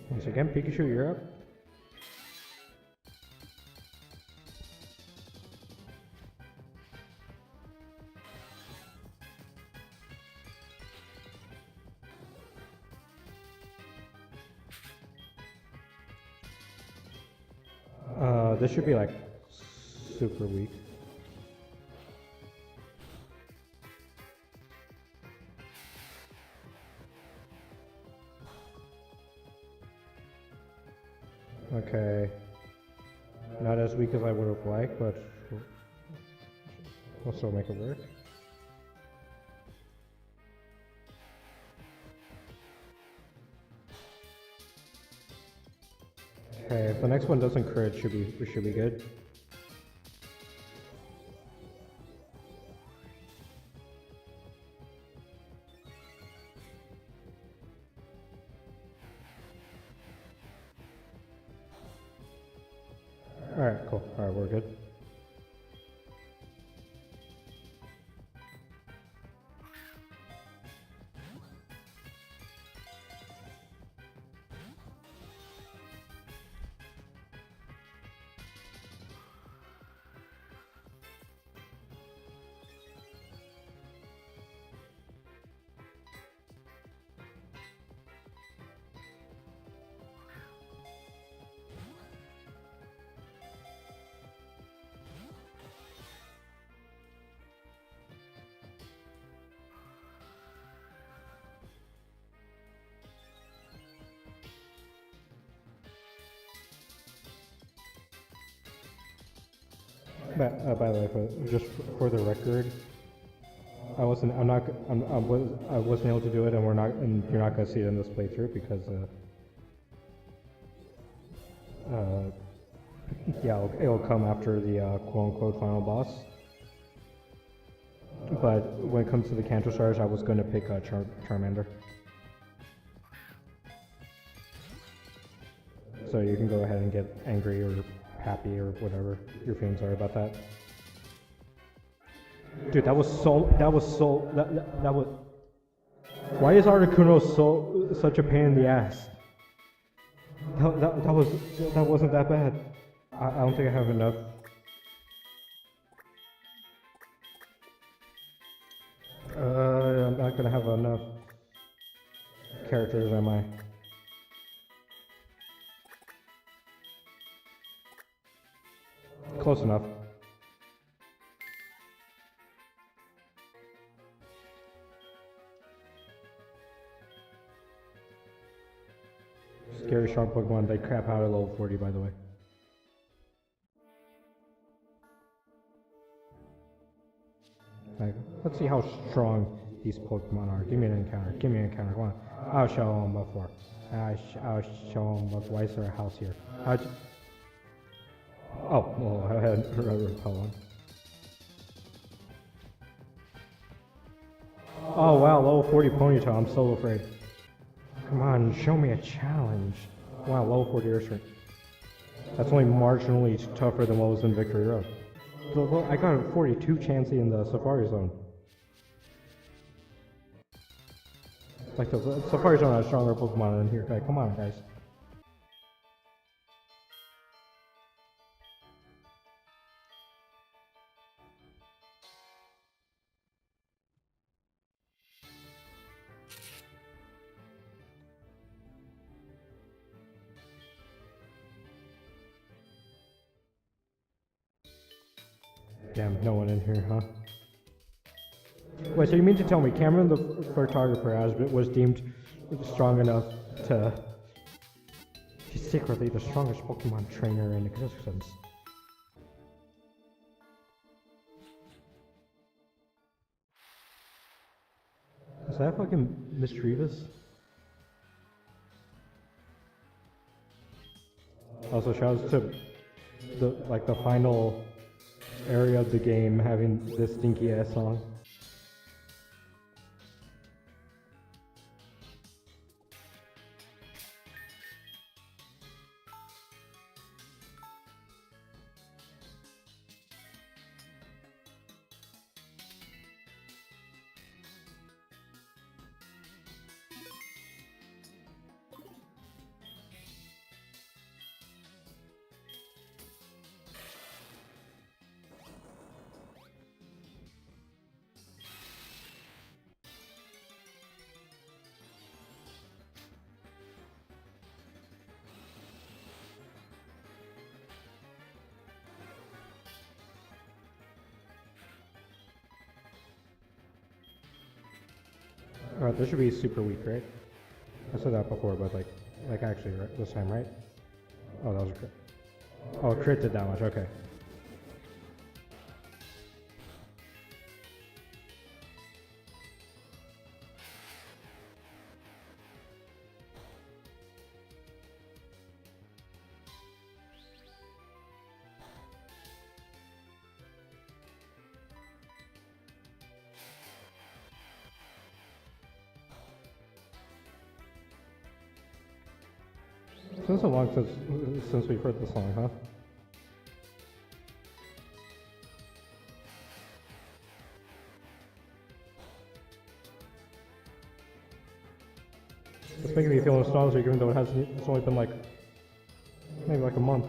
Speaker 1: once again, Pikachu, you're up. This should be like super weak. Okay. Not as weak as I would have liked, but we'll still make it work. Okay, if the next one doesn't crit, we should be good. Alright, cool. Alright, we're good. By the way, just for the record, I wasn't able to do it, and you're not gonna see it in this playthrough because, yeah, it'll come after the quote-unquote final boss. But when it comes to the Kanto stars, I was gonna pick Charmander. So you can go ahead and get angry or happy or whatever your feelings are about that. Dude, that was why is Articuno such a pain in the ass? That wasn't that bad. I don't think I have enough. I'm not gonna have enough characters, am I? Close enough. Scary sharp Pokemon, they crap out at level 40, by the way. Like, let's see how strong these Pokemon are. Give me an encounter. Give me an encounter. Come on. I'll show them before. I'll show them before. Why is there a house here? Oh, well, I had a repel one. Oh wow, level 40 Ponytail. I'm so afraid. Come on, show me a challenge. Wow, level 40 Ursaring. That's only marginally tougher than what was in Victory Road. So, I got a 42 Chansey in the Safari Zone. Like the Safari Zone has stronger Pokemon in here. Okay, come on, guys. Damn, no one in here, huh? Wait, so you mean to tell me Cameron the photographer was deemed strong enough to... He's secretly the strongest Pokemon trainer in existence. Is that fucking Mischievous? Also, shouts to the final area of the game having this stinky ass song. Alright, this should be super weak, right? I said that before, but like actually, right, this time, right? Oh, that was a crit. Oh, crit did that much, okay. It's been so long since we've heard the song, huh? It's making me feel nostalgic even though it's only been like maybe like a month.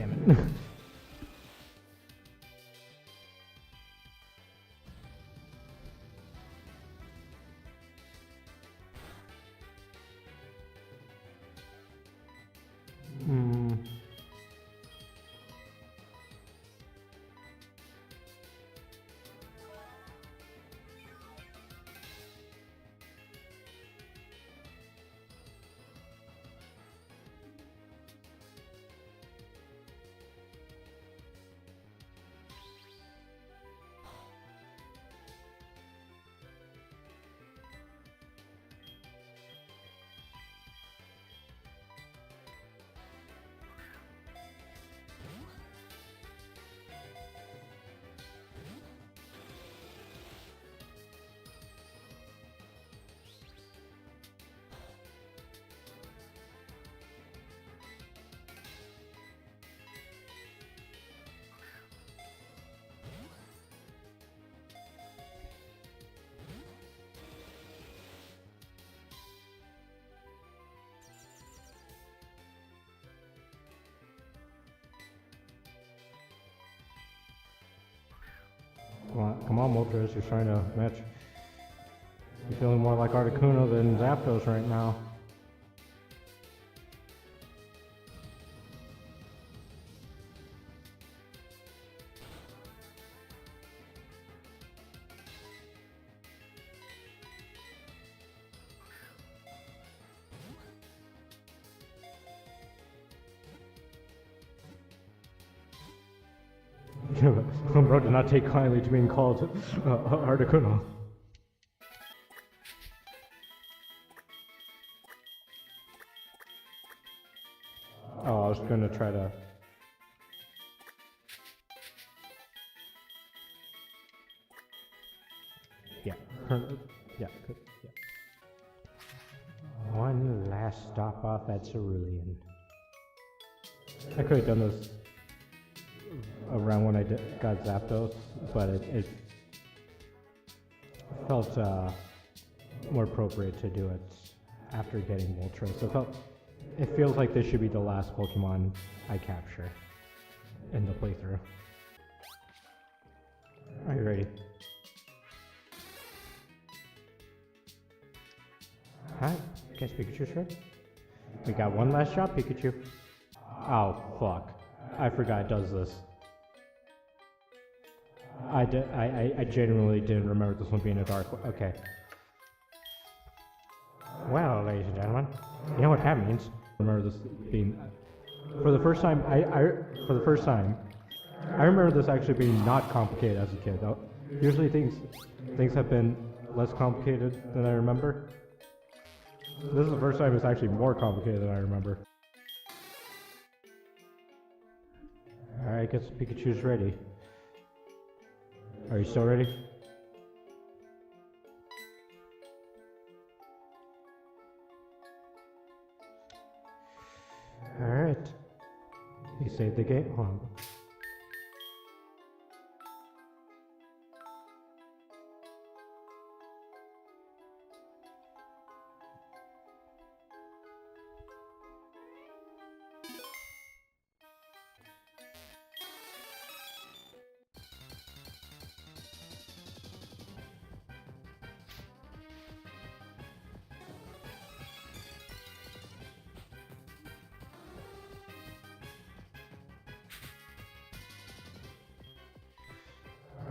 Speaker 1: damn it. Come on, Moltres, you're trying to match. You're feeling more like Articuno than Zapdos right now. Bro did not take kindly to being called Articuno. Oh, I was gonna try to... Yeah. Yeah, good. Yeah. One last stop off at Cerulean. I could have done this around when I got Zapdos, but it felt more appropriate to do it after getting Moltres. So it feels like this should be the last Pokemon I capture in the playthrough. Are you ready? Hi, guess Pikachu's ready? We got one last shot, Pikachu. Oh, fuck. I forgot it does this. I genuinely didn't remember this one being a dark one. Okay. Well, ladies and gentlemen, you know what that means. Remember this being... For the first time, I remember this actually being not complicated as a kid. Usually things have been less complicated than I remember. This is the first time it's actually more complicated than I remember. Alright, I guess Pikachu's ready. Are you still ready? Alright. You saved the game? Hold on.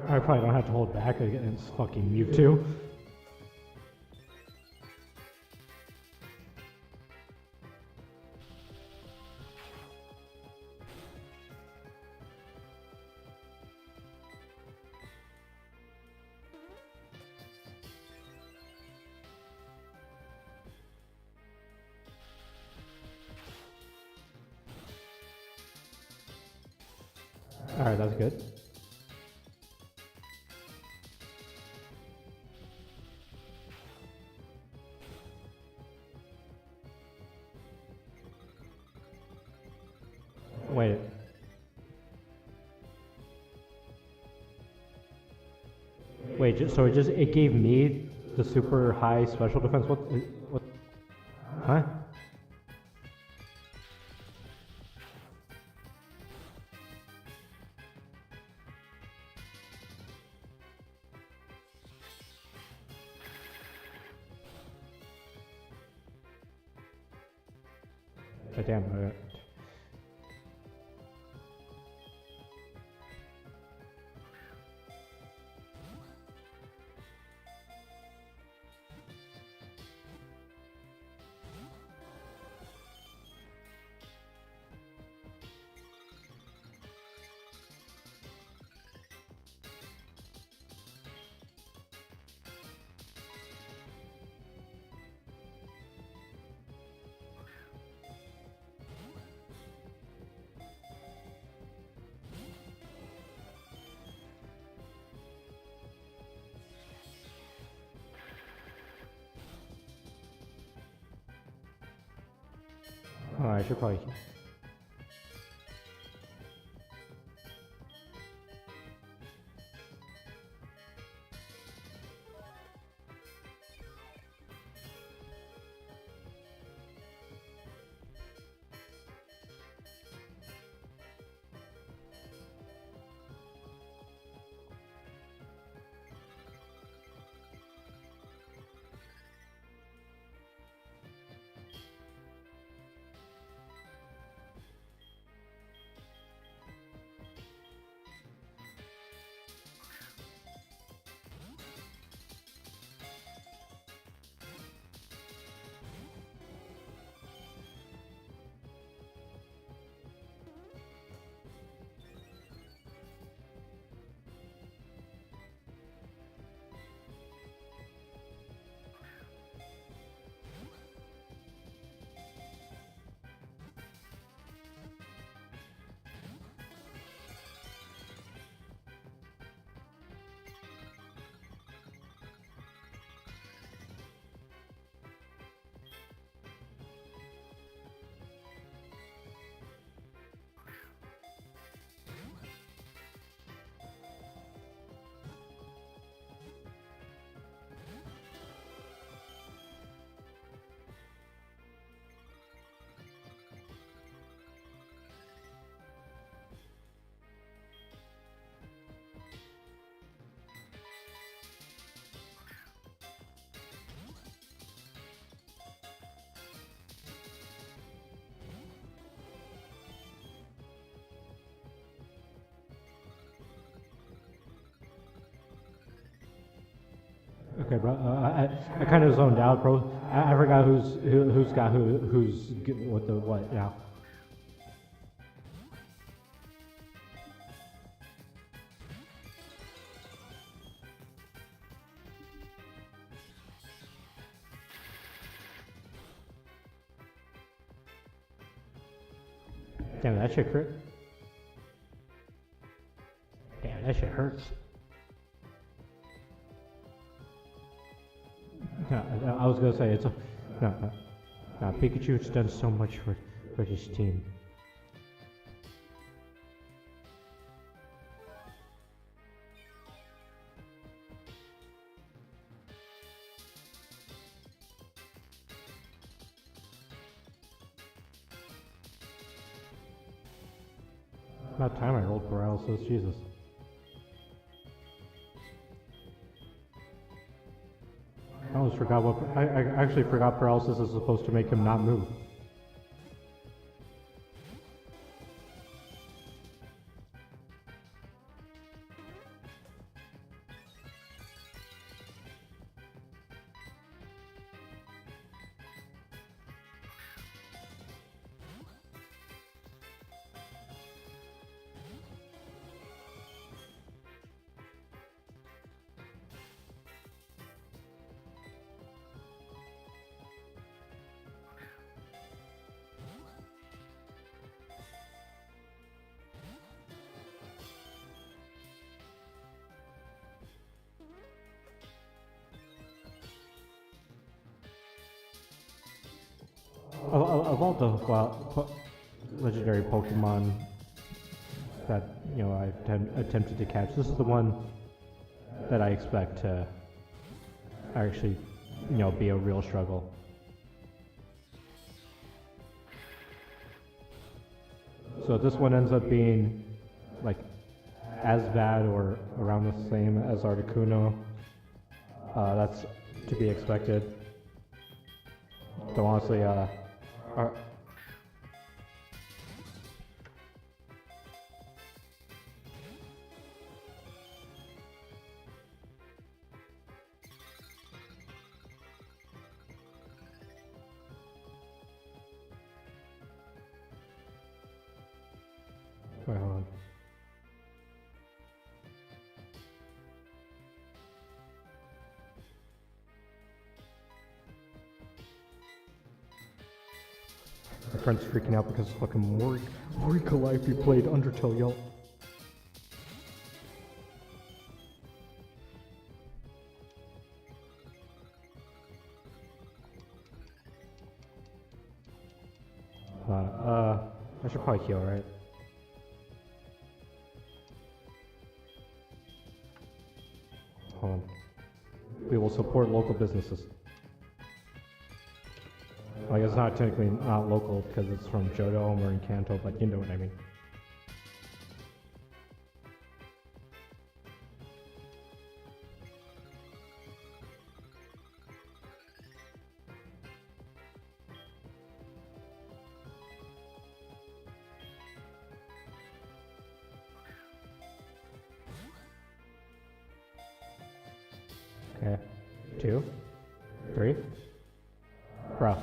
Speaker 1: I probably don't have to hold back against fucking Mewtwo. Alright, that's good. Wait. Wait, so it gave me the super high special defense? What? Huh? Damn. Oh, I should probably. Okay, bro. I kind of zoned out, bro. I forgot who's got who's what the what. Yeah. Damn, that shit hurt. Damn, that shit hurts. I was gonna say it's a no. Pikachu's done so much for his team. About time I rolled paralysis, Jesus. I almost forgot what I actually forgot paralysis is supposed to make him not move. Of all the legendary Pokemon that I attempted to catch, this is the one that I expect to actually be a real struggle. So if this one ends up being like as bad or around the same as Articuno, that's to be expected. So honestly, Wait, hold on. My friend's freaking out because fucking Mori Calliope played Undertale, yo. I should probably heal, right? Hold on. We will support local businesses. Like, it's not technically not local because it's from Johto and we're in Kanto, but you know what I mean. Okay. 2, 3. Bro.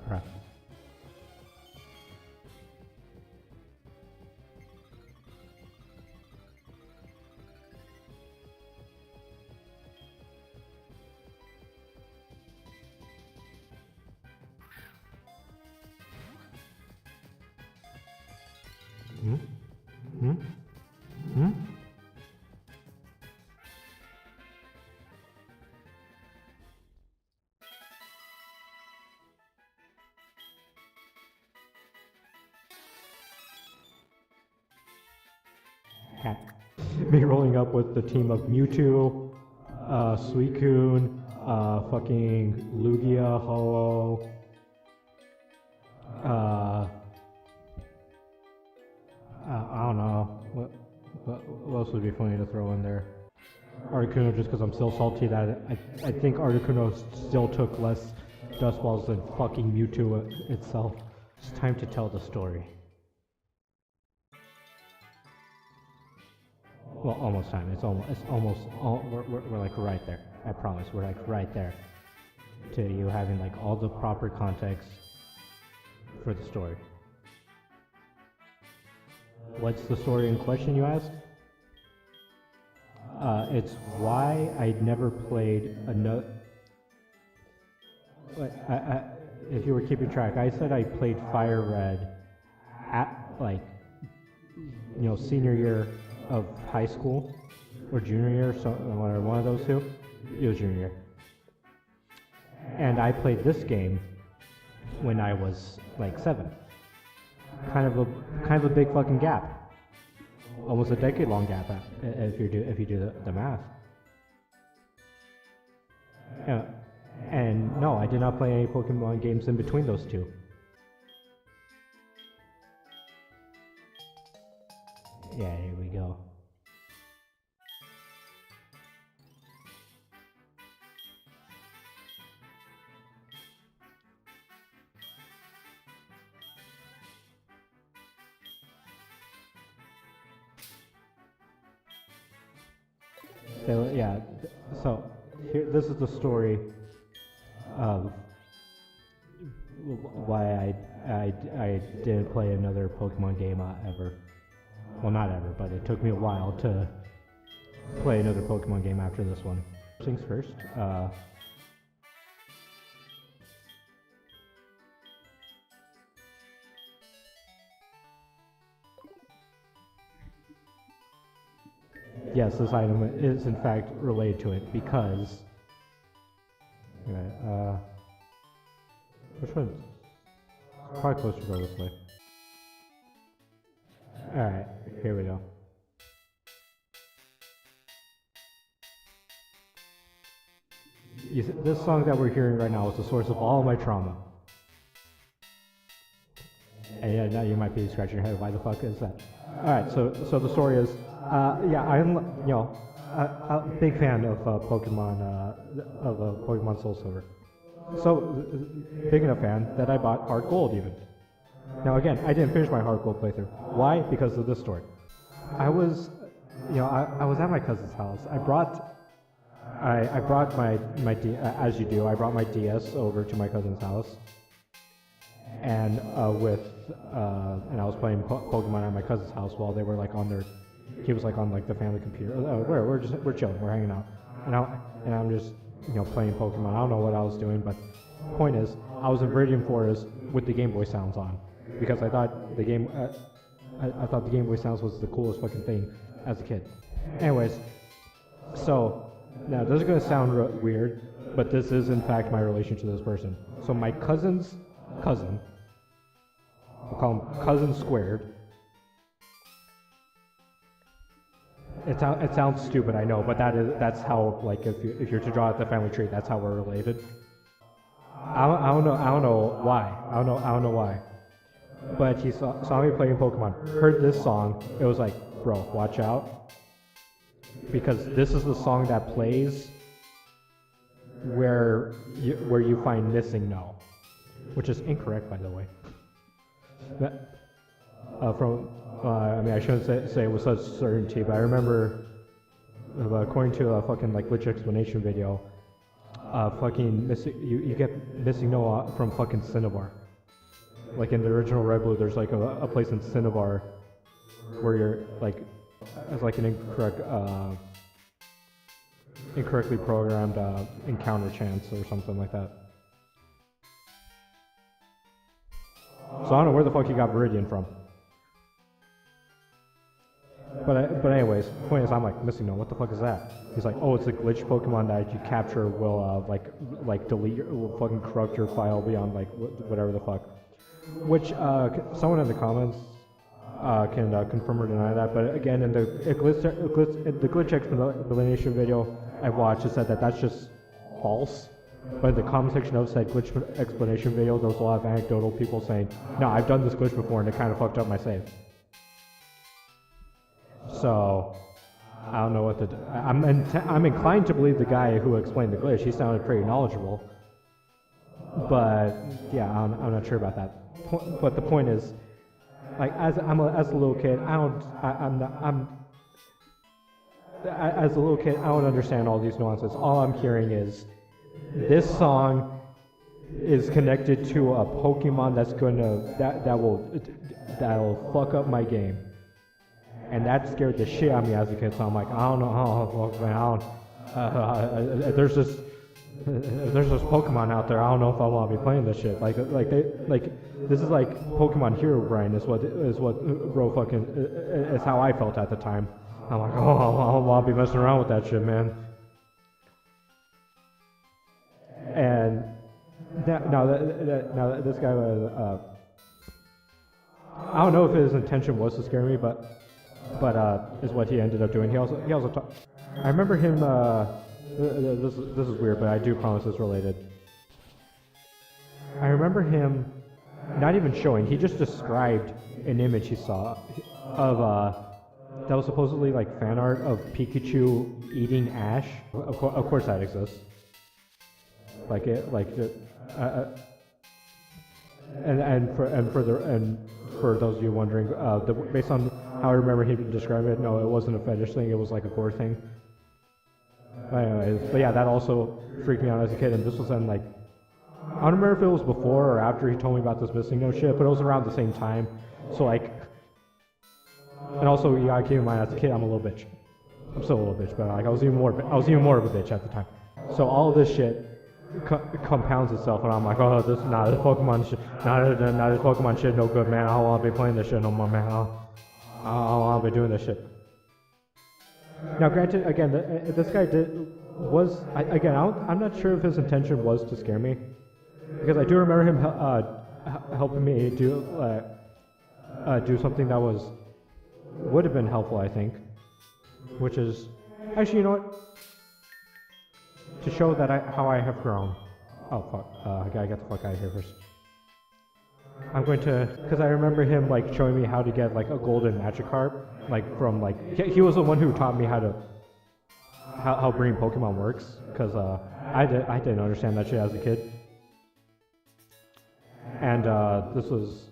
Speaker 1: Right. Hmm? Hmm? Hmm? Me rolling up with the team of Mewtwo, Suicune, fucking Lugia, Ho-Oh, I don't know, what else would be funny to throw in there? Articuno, just because I'm still salty that I think Articuno still took less Dust Balls than fucking Mewtwo itself. It's time to tell the story. Well, almost time. We're like right there. I promise, we're like right there to you having like all the proper context for the story. What's the story in question, you ask? It's why I never played another. If you were keeping track, I said I played Fire Red at like, you know, senior year of high school or junior year, so or one of those two. It was junior year, and I played this game when I was like 7. Kind of a big fucking gap, almost a decade-long gap if you do the math. And no, I did not play any Pokemon games in between those two. Yeah, here we go. Yeah, so here, this is the story of why I didn't play another Pokemon game ever. Well, not ever, but it took me a while to play another Pokemon game after this one. First things first, yes, this item is in fact related to it because. Okay, which one? Probably closer to go this way. Alright, here we go. This song that we're hearing right now is the source of all my trauma. And yeah, now you might be scratching your head, why the fuck is that? Alright, so the story is, yeah, I'm, a big fan of Pokemon Soul Silver. So, big enough fan that I bought Heart Gold even. Now again, I didn't finish my Heart Gold playthrough. Why? Because of this story. I was at my cousin's house. I brought my as you do, I brought my DS over to my cousin's house, and I was playing Pokemon at my cousin's house while they were like on their, he was like on like the family computer. We're chilling, we're hanging out, and I'm just playing Pokemon. I don't know what I was doing, but point is, I was in Viridian Forest with the Game Boy sounds on because I thought the Game Boy sounds was the coolest fucking thing as a kid. Anyways, so. Now, this is going to sound weird, but this is in fact my relation to this person. So my cousin's cousin, we'll call him Cousin Squared. It sounds stupid, I know, but that's how, like, if you're to draw out the family tree, that's how we're related. I don't know why. But he saw me playing Pokemon, heard this song, it was like, bro, watch out. Because this is the song that plays where you find Missing No, which is incorrect, by the way. I mean, I shouldn't say it with such certainty, but I remember, according to a fucking like glitch explanation video, you get Missing No from fucking Cinnabar. Like in the original Red Blue, there's like a place in Cinnabar where you're like. As like an incorrectly programmed encounter chance or something like that. So I don't know where the fuck he got Viridian from. But anyways, the point is, I'm like, Missing No, what the fuck is that? He's like, oh, it's a glitch Pokemon that if you capture will like delete will fucking corrupt your file beyond like whatever the fuck. Which someone in the comments can confirm or deny that, but again, in the glitch explanation video I watched, it said that that's just false. But in the comment section of said glitch explanation video, there was a lot of anecdotal people saying, no, I've done this glitch before and it kind of fucked up my save. So, I don't know what to do. I'm inclined to believe the guy who explained the glitch. He sounded pretty knowledgeable. But, yeah, I'm not sure about that. But the point is, like as a little kid, as a little kid, I don't understand all these nuances. All I'm hearing is this song is connected to a Pokemon that'll fuck up my game, and that scared the shit out of me as a kid. So I'm like, I don't know, there's this Pokemon out there. I don't know if I want to be playing this shit. This is like Pokemon Hero Brian is what bro fucking is how I felt at the time. I'm like, oh, I don't want to be messing around with that shit, man. And now that this guy was, I don't know if his intention was to scare me, but is what he ended up doing. He also I remember him. This is weird, but I do promise it's related. I remember him not even showing, he just described an image he saw of that was supposedly like fan art of Pikachu eating Ash. Of course that exists. For those of you wondering, based on how I remember him describing it, no, it wasn't a fetish thing. It was like a gore thing. Anyways, but yeah, that also freaked me out as a kid, and this was in like, I don't remember if it was before or after he told me about this Missing No shit, but it was around the same time. So like, And also, you gotta keep in mind, as a kid, I'm a little bitch. I'm still a little bitch, but like I was even more of a bitch at the time. So all of this shit compounds itself, and I'm like, oh, this Pokemon shit, this Pokemon shit, no good, man. I don't want to be playing this shit no more, man. I don't want to be doing this shit. Now, granted, again, this guy I'm not sure if his intention was to scare me, because I do remember him helping me do something that would have been helpful, I think, which is actually, you know what? To show that how I have grown. Oh fuck! I gotta get the fuck out of here first. I'm going to, because I remember him like showing me how to get like a golden Magikarp, like from like he was the one who taught me how breeding Pokemon works, because I didn't understand that shit as a kid. And this was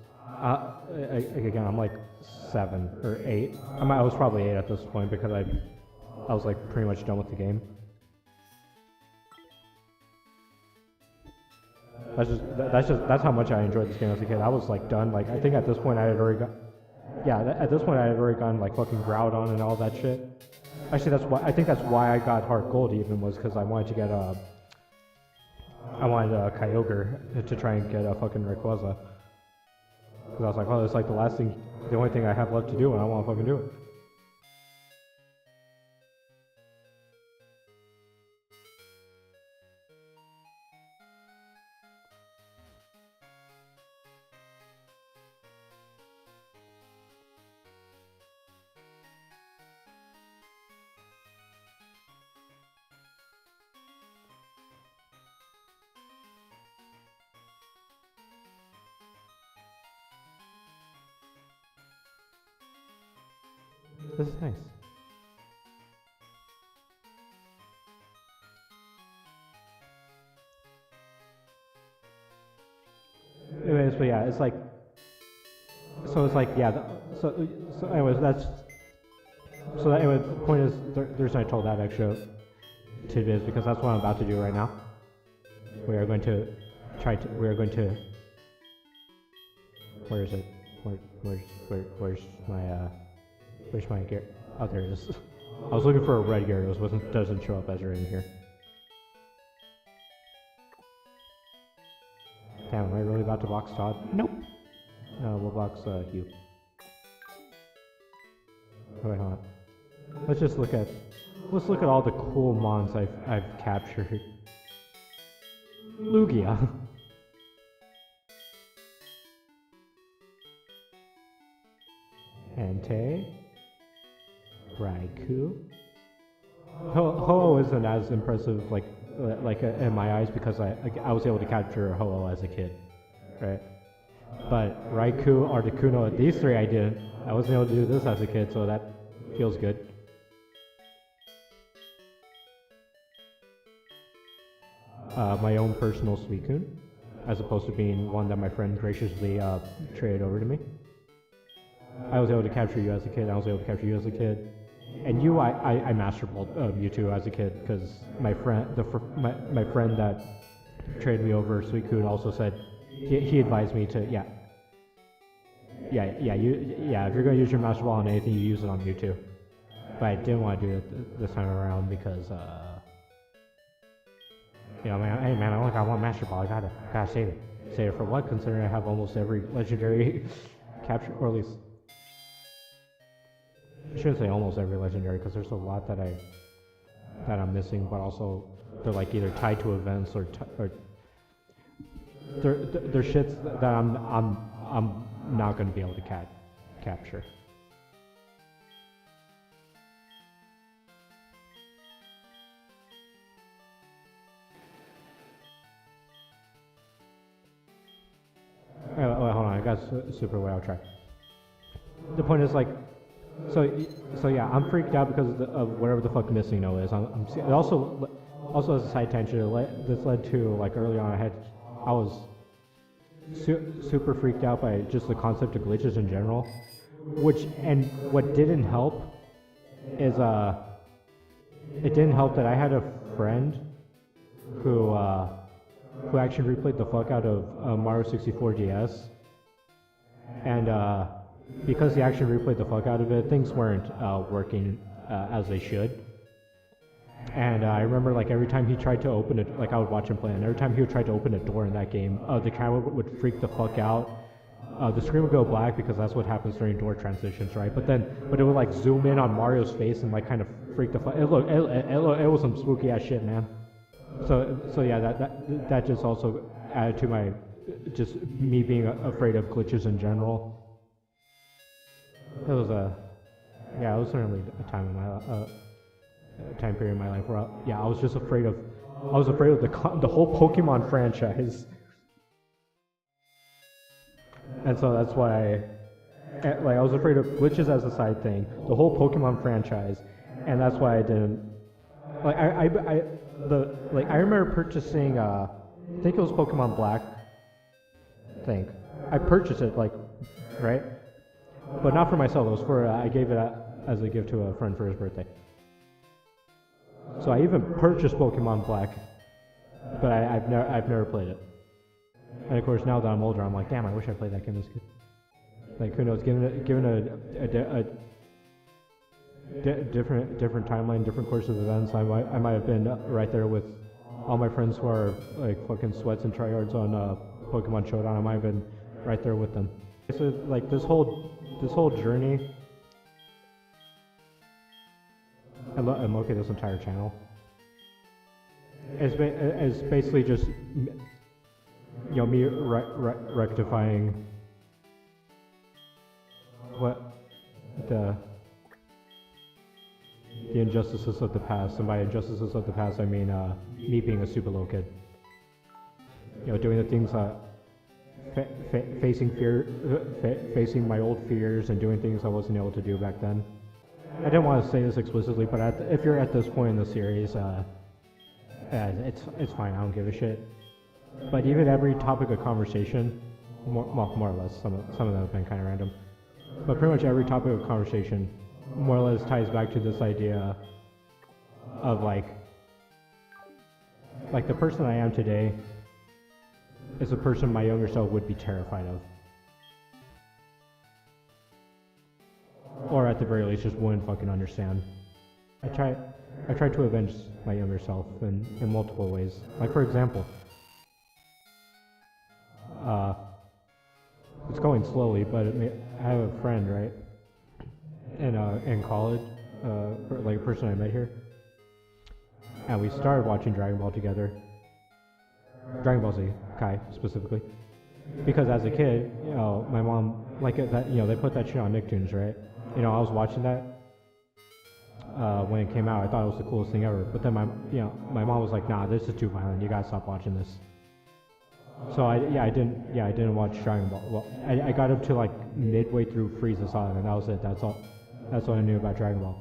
Speaker 1: again, I'm like 7 or 8. I was probably 8 at this point, because I was like pretty much done with the game. That's how much I enjoyed this game as a kid. I was like done. Like I think at this point I had already gotten like fucking Groudon and all that shit. Actually, I think that's why I got Heart Gold even, was because I wanted to get a Kyogre to try and get a fucking Rayquaza. Because I was like, oh, it's like the only thing I have left to do, and I want to fucking do it. This is nice. Anyways, but yeah, it's like, yeah. Anyways, anyway, the point is, the reason I told that extra tidbit is because that's what I'm about to do right now. We are going to where is it? Where's my gear? Oh, there it is. I was looking for a red Gyarados, doesn't show up as right in here. Damn, am I really about to box Todd? Nope. No, we'll box Hugh. Wait, hold on. Let's look at all the cool mons I've captured. Lugia. Entei. Raikou. Ho isn't as impressive like in my eyes, because I was able to capture Ho as a kid, right? But Raikou, Articuno, these 3 I didn't. I wasn't able to do this as a kid, so that feels good. My own personal Suicune, as opposed to being one that my friend graciously traded over to me. I was able to capture you as a kid. I was able to capture you as a kid. And you, I master balled Mewtwo as a kid, because my friend that traded me over Suicune also said he advised me to if you're gonna use your master ball on anything, you use it on Mewtwo. But I didn't want to do it this time around because hey man, I only got one master ball. I gotta save it. Save it for what? Considering I have almost every legendary capture, or at least. I shouldn't say almost every legendary, because there's a lot that I'm missing, but also they're like either tied to events or they're shits that I'm not going to be able to capture. Wait, hold on, I got super way out track. The point is like. So yeah, I'm freaked out because of whatever the fuck Missing No is. It also as a side tangent, this led to like early on I was super freaked out by just the concept of glitches in general, what didn't help is it didn't help that I had a friend who actually replayed the fuck out of Mario 64 DS, and because he actually replayed the fuck out of it, things weren't working as they should. And I remember like every time he tried to open it, like I would watch him play, and every time he would try to open a door in that game, the camera would freak the fuck out. The screen would go black because that's what happens during door transitions, right? But it would like zoom in on Mario's face and like kind of freak the fuck. It was some spooky ass shit, man. So yeah, that just also added to my just me being afraid of glitches in general. It was it was certainly a time in my time period in my life where I was just afraid of the whole Pokemon franchise. And so that's why I was afraid of glitches as a side thing, the whole Pokemon franchise, and that's why I didn't I remember purchasing I think it was Pokemon Black. I purchased it right, but not for myself. It was for I gave it as a gift to a friend for his birthday. So I even purchased Pokemon Black, but I've never played it. And of course, now that I'm older, I'm like, damn, I wish I played that game as a kid. Like, who knows? Given a different timeline, different course of events, I might have been right there with all my friends who are like fucking sweats and tryhards on Pokemon Showdown. I might have been right there with them. So like this whole journey. And look at this entire channel. It's basically just me rectifying what the injustices of the past, and by injustices of the past I mean me being a stupid little kid. Doing the things facing my old fears and doing things I wasn't able to do back then. I didn't want to say this explicitly, but if you're at this point in the series, it's fine. I don't give a shit. But even every topic of conversation, more or less, some of them have been kind of random, but pretty much every topic of conversation more or less ties back to this idea of like the person I am today is a person my younger self would be terrified of. Or at the very least, just wouldn't fucking understand. I try to avenge my younger self in multiple ways. Like for example, it's going slowly, but I have a friend, right, in college, like a person I met here, and we started watching Dragon Ball together. Dragon Ball Z, Kai specifically, because as a kid, my mom they put that shit on Nicktoons, right? I was watching that when it came out. I thought it was the coolest thing ever. But then my mom was like, "Nah, this is too violent. You gotta stop watching this." So I didn't watch Dragon Ball. Well, I got up to like midway through Frieza Saga, and that was it. That's all. That's what I knew about Dragon Ball.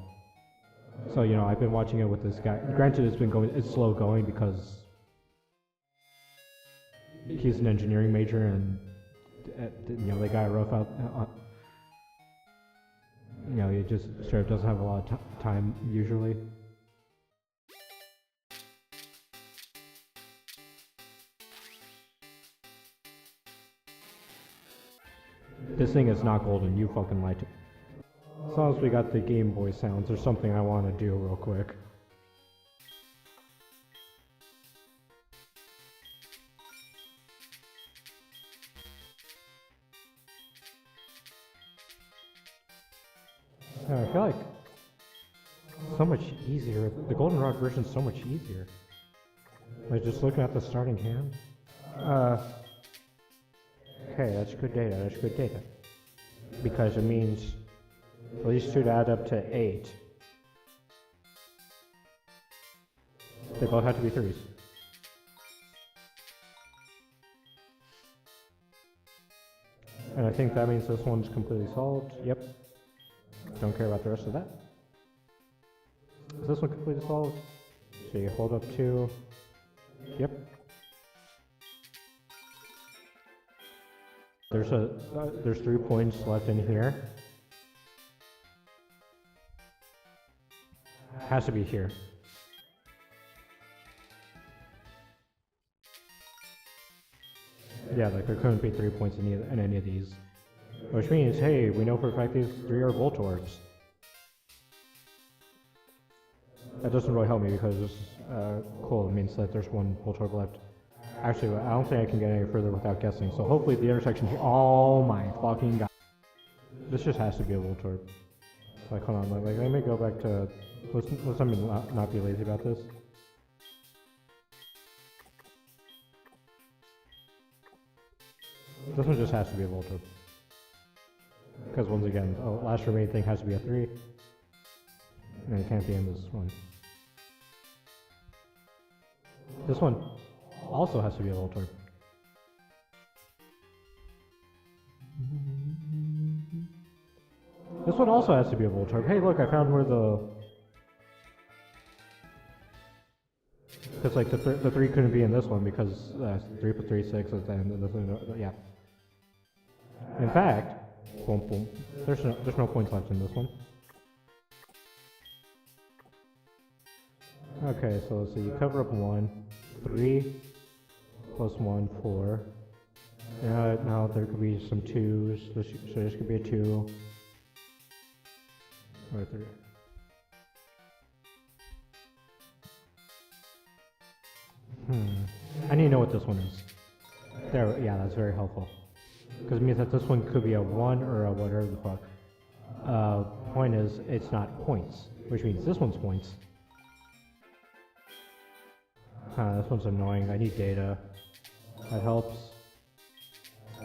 Speaker 1: So I've been watching it with this guy. Granted, it's slow going because he's an engineering major, and they got it rough out. He just straight up doesn't have a lot of time usually. This thing is not golden, you fucking lied to me. As long as we got the Game Boy sounds, there's something I want to do real quick. I feel like so much easier. The Goldenrod version is so much easier. Like just looking at the starting hand. Okay, that's good data. That's good data. Because it means at least 2 to add up to 8. They both have to be 3s. And I think that means this one's completely solved. Yep. Don't care about the rest of that. Is this one completely solved? So you hold up 2. Yep. There's 3 points left in here. Has to be here. Yeah, like there couldn't be 3 points in any of these. Which means, hey, we know for a fact these three are Voltorbs. That doesn't really help me because, cool, it means that there's one Voltorb left. Actually, I don't think I can get any further without guessing, so hopefully the intersection here. Oh my fucking god. This just has to be a Voltorb. Like, hold on, like, let me go back to. Let's not be lazy about this. This one just has to be a Voltorb. Because once again, the last remaining thing has to be a 3. And it can't be in this one. This one also has to be a Voltorb. This one also has to be a Voltorb. Hey, look, I found where the... Because, like, the 3 couldn't be in this one because 3 plus 3 is 6, and yeah. In fact, boom, boom, there's no points left in this one. Okay, so let's see, you cover up 1, 3 plus 1, 4. Now there could be some 2s, so this could be a 2. Or 3. I need to know what this one is. There, yeah, that's very helpful. Because it means that this one could be a 1 or a whatever the fuck. Point is, it's not points, which means this one's points. This one's annoying. I need data. That helps.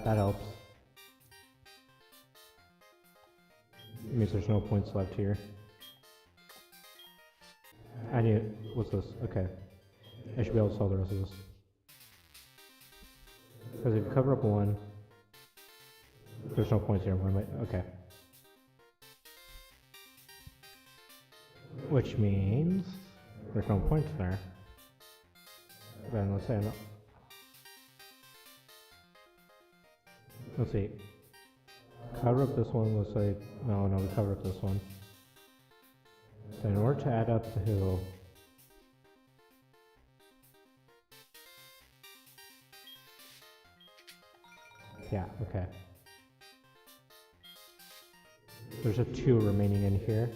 Speaker 1: That helps. It means there's no points left here. I need. What's this? Okay. I should be able to solve the rest of this. Because if you cover up 1, there's no points here. Okay. Which means there's no points there. Then let's say no. Let's see. Cover up this one. Let's say no. We cover up this one. Then in order to add up the hill. Yeah. Okay. There's a 2 remaining in here,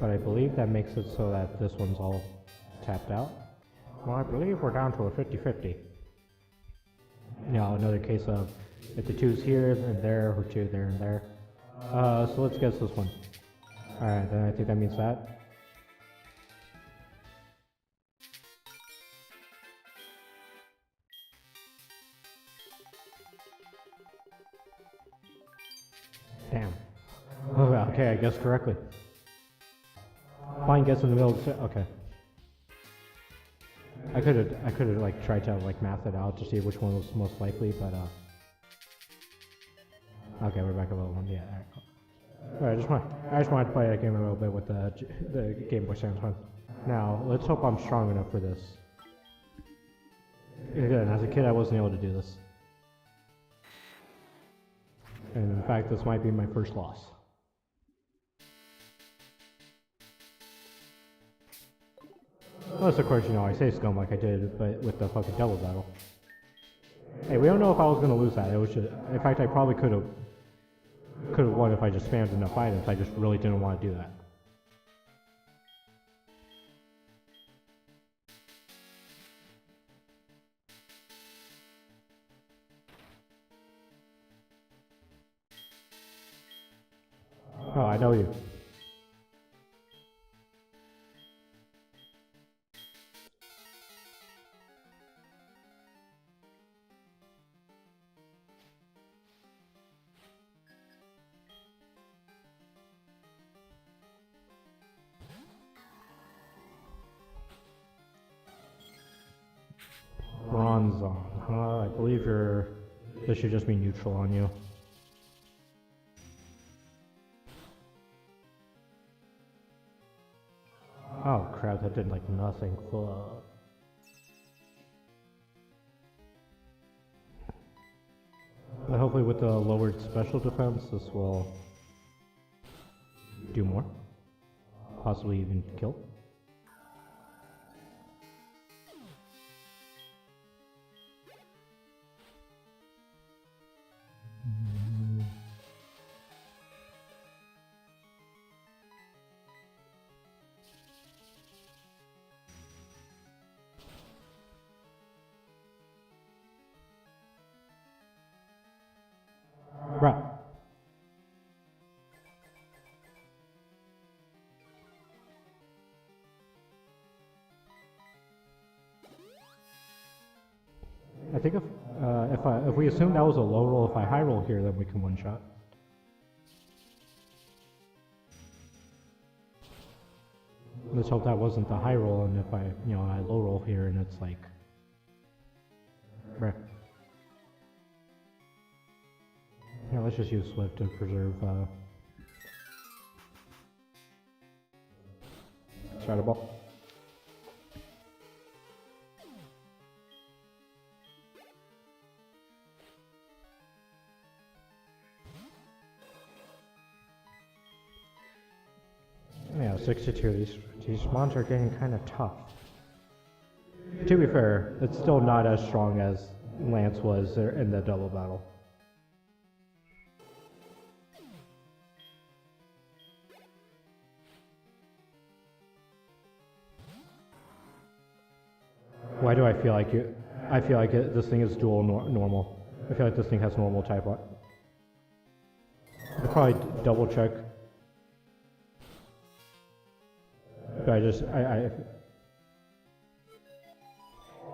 Speaker 1: but I believe that makes it so that this one's all tapped out. Well, I believe we're down to a 50-50. Now, another case of if the 2's here and there, or 2 there and there. So let's guess this one. Alright, then I think that means that. Damn. Oh, okay, I guessed correctly. Fine guess in the middle. Okay. I could have like tried to like math it out to see which one was most likely, but okay, we're back at level 1. Yeah. All right, I just wanted to play that game a little bit with the Game Boy Advance one. Now let's hope I'm strong enough for this. Again, as a kid, I wasn't able to do this, and in fact, this might be my first loss. Unless, of course, you know, I say scum like I did, but with the fucking double battle. Hey, we don't know if I was gonna lose that. It was just, in fact, I probably could have won if I just spammed enough items. I just really didn't want to do that. Oh, I know you. Bronzong. I believe this should just be neutral on you. Oh crap, that did like nothing. Fuck. But hopefully with the lowered special defense, this will do more. Possibly even kill. I think if we assume that was a low roll, if I high roll here, then we can one shot. Let's hope that wasn't the high roll, and if I low roll here, and it's like, bruh. Yeah, let's just use Swift to preserve. Shadow Ball. Yeah, 62. These mons are getting kind of tough. To be fair, it's still not as strong as Lance was in the double battle. Why do I feel like it? I feel like this thing is dual normal. I feel like this thing has normal type. I'll probably double check. But I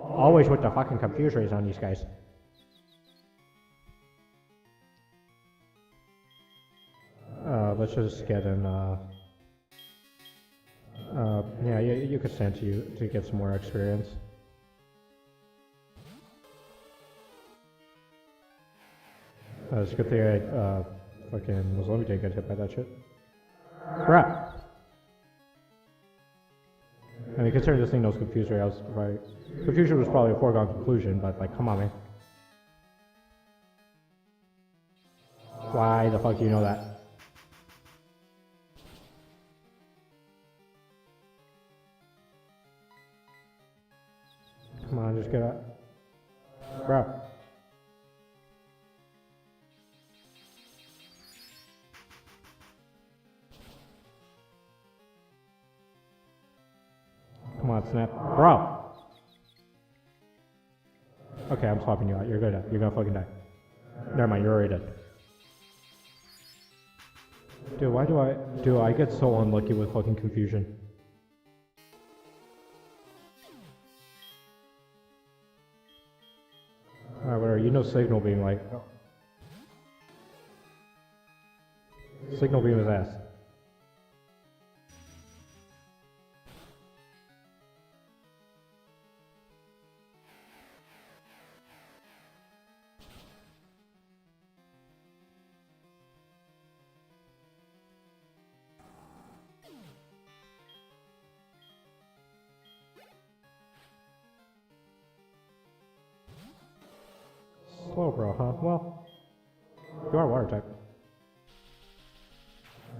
Speaker 1: always with the fucking confuse rays on these guys. Let's just get in. Yeah, you could stand to get some more experience. It's a good thing I fucking was only didn't get hit by that shit. Crap! I mean, considering this thing knows Confuse Ray, Confusion was probably a foregone conclusion, but like, come on, man. Why the fuck do you know that? Come on, just get out. Bro. Come on, snap. Bro! Okay, I'm swapping you out. You're gonna fucking die. Never mind, you're already dead. Dude, why do I get so unlucky with fucking Confusion? Alright, whatever, you know Signal Beam, like... Oh. Signal Beam is ass. Slow, bro, huh? Well, you are water type.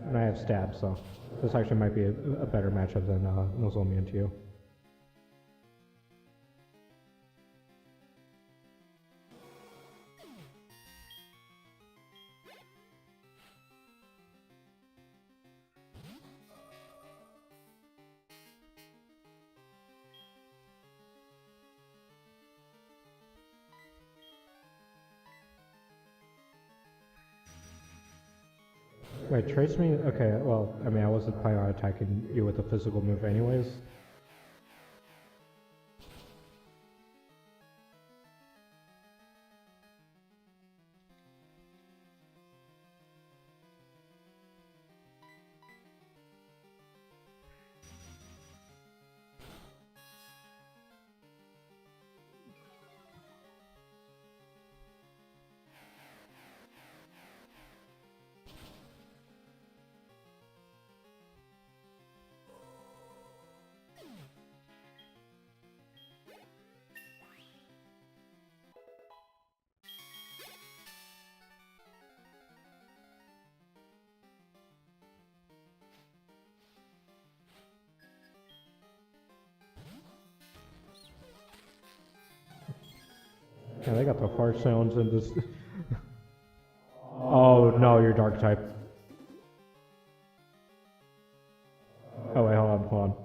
Speaker 1: And I have stab, so this actually might be a better matchup than Nozomi into you. Wait, Trace Me? Okay, well, I mean, I wasn't planning on attacking you with a physical move anyways. Yeah, they got the fart sounds in this. Oh no, you're dark type. Oh wait, hold on.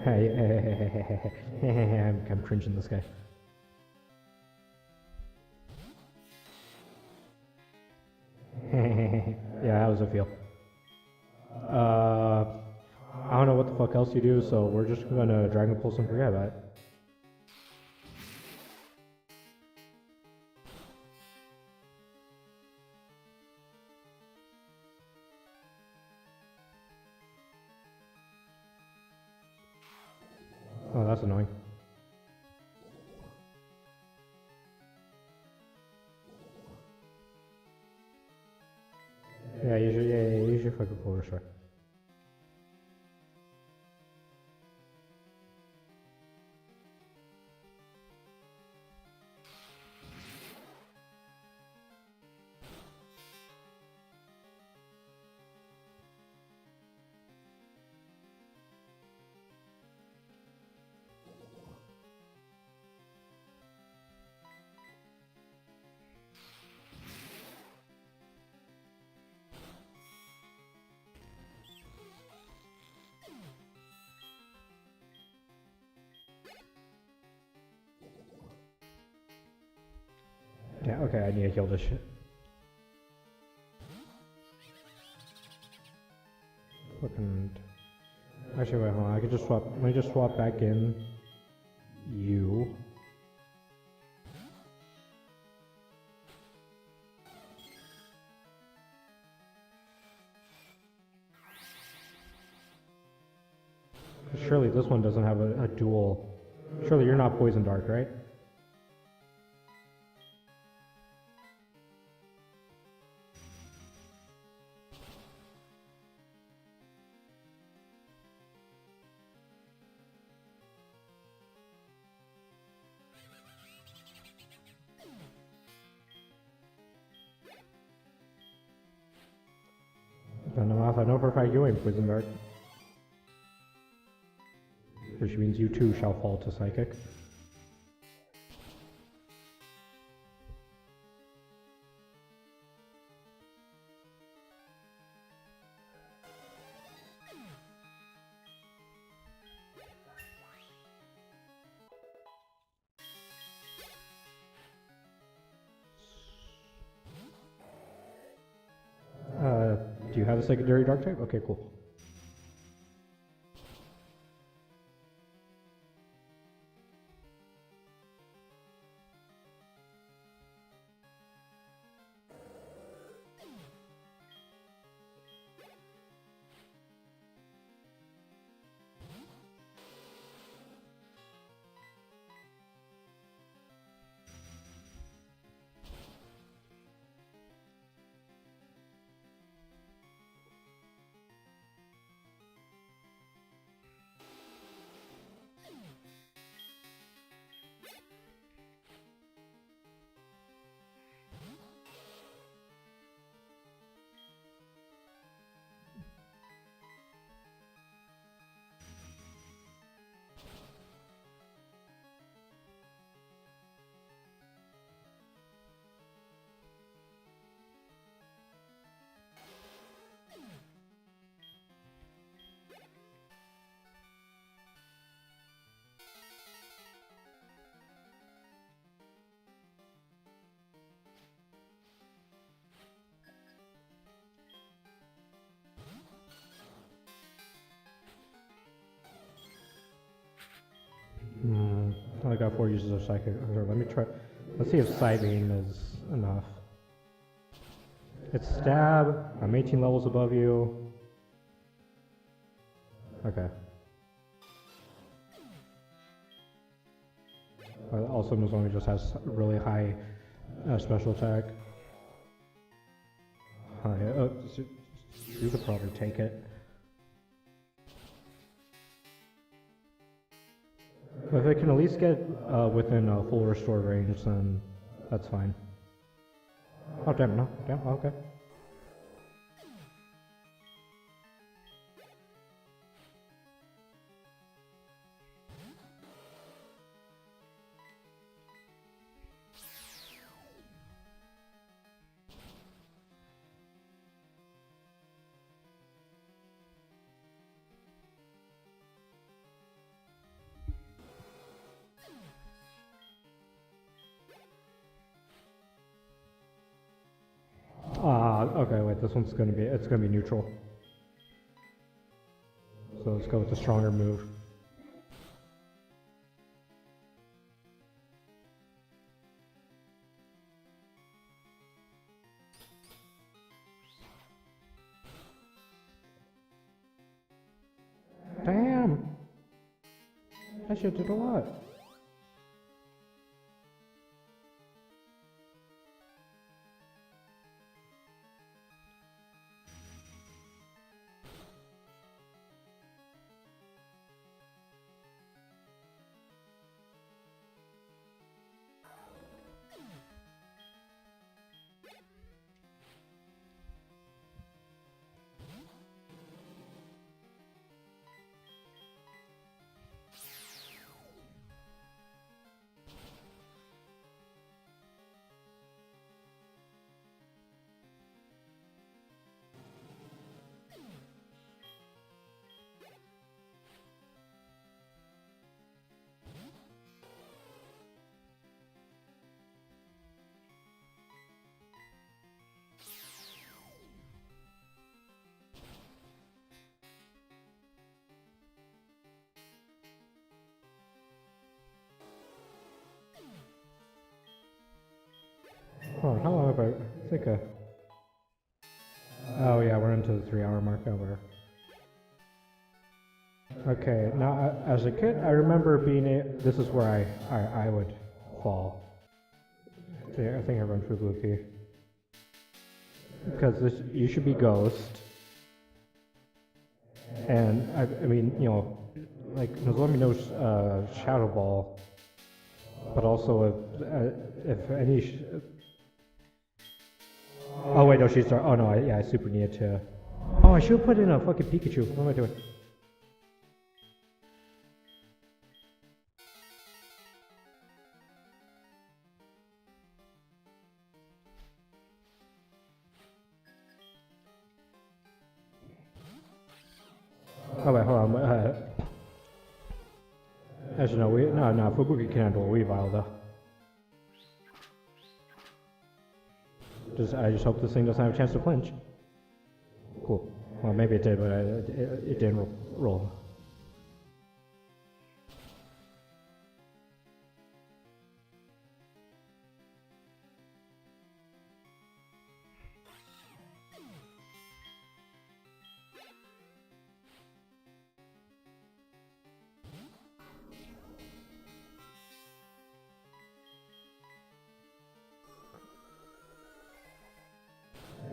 Speaker 1: Hey, I'm cringing this guy. Yeah, that was a feel. I don't know what the fuck else you do, so we're just gonna Dragon Pulse and forget about it. Oh, that's annoying. Yeah, you should fucking full restore. Yeah, okay, I need to heal this shit. Fucking... Actually, wait, hold on, I could just swap... Let me just swap back in... you... Surely this one doesn't have a dual... Surely you're not Poison Dark, right? I know for a fact you ain't Poison Dark. Which means you too shall fall to Psychic. Do you have a secondary Dark type? Okay, cool. I got 4 uses of Psychic. Let me try. Let's see if Sighting is enough. It's Stab. I'm 18 levels above you. Okay. Also, Musumi just has really high special attack. You could probably take it. If it can at least get within full restore range, then that's fine. Oh damn, no, damn, okay. Okay, wait, this one's it's gonna be neutral. So let's go with the stronger move. Damn! That shit did a lot. Hold on, how long have I think oh yeah, we're into the 3 hour mark over. Okay, now as a kid, I remember this is where I would fall. I think I run through Luffy. Because you should be Ghost. And I mean, you know, like Nozomi knows Shadow Ball, but also if any. Oh wait, no, she's. Oh no, I super need to. Oh, I should put in a fucking Pikachu. What am I doing? Oh wait, hold on. Actually, no, Fubuki can handle Weavile though. I just hope this thing doesn't have a chance to flinch. Cool. Well, maybe it did, but it didn't roll.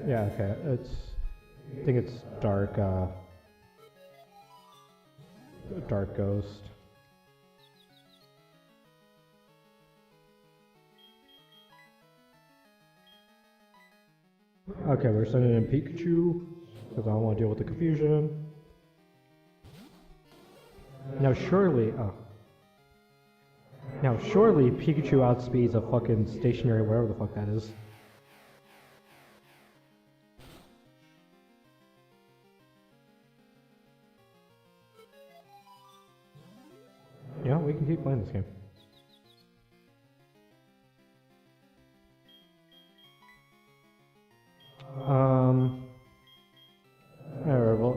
Speaker 1: Yeah, okay. I think it's Dark Ghost. Okay, we're sending in Pikachu, because I don't want to deal with the confusion. Now surely Pikachu outspeeds a fucking stationary wherever the fuck that is. Yeah, we can keep playing this game.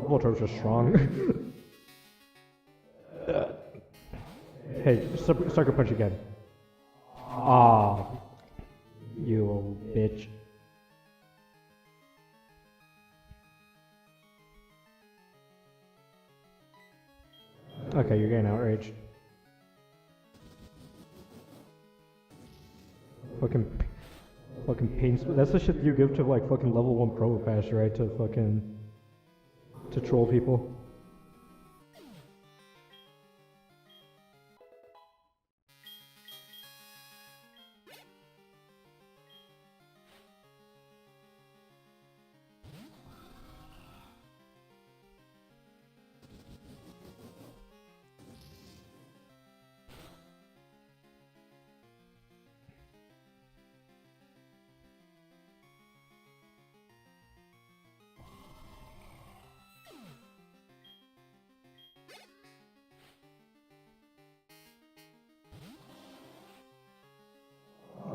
Speaker 1: Voltor's just strong. Hey, Sucker Punch again. Ah, you old bitch. Okay, you're getting outraged. Fucking pain. That's the shit you give to like fucking level 1 Probopass, right? To troll people.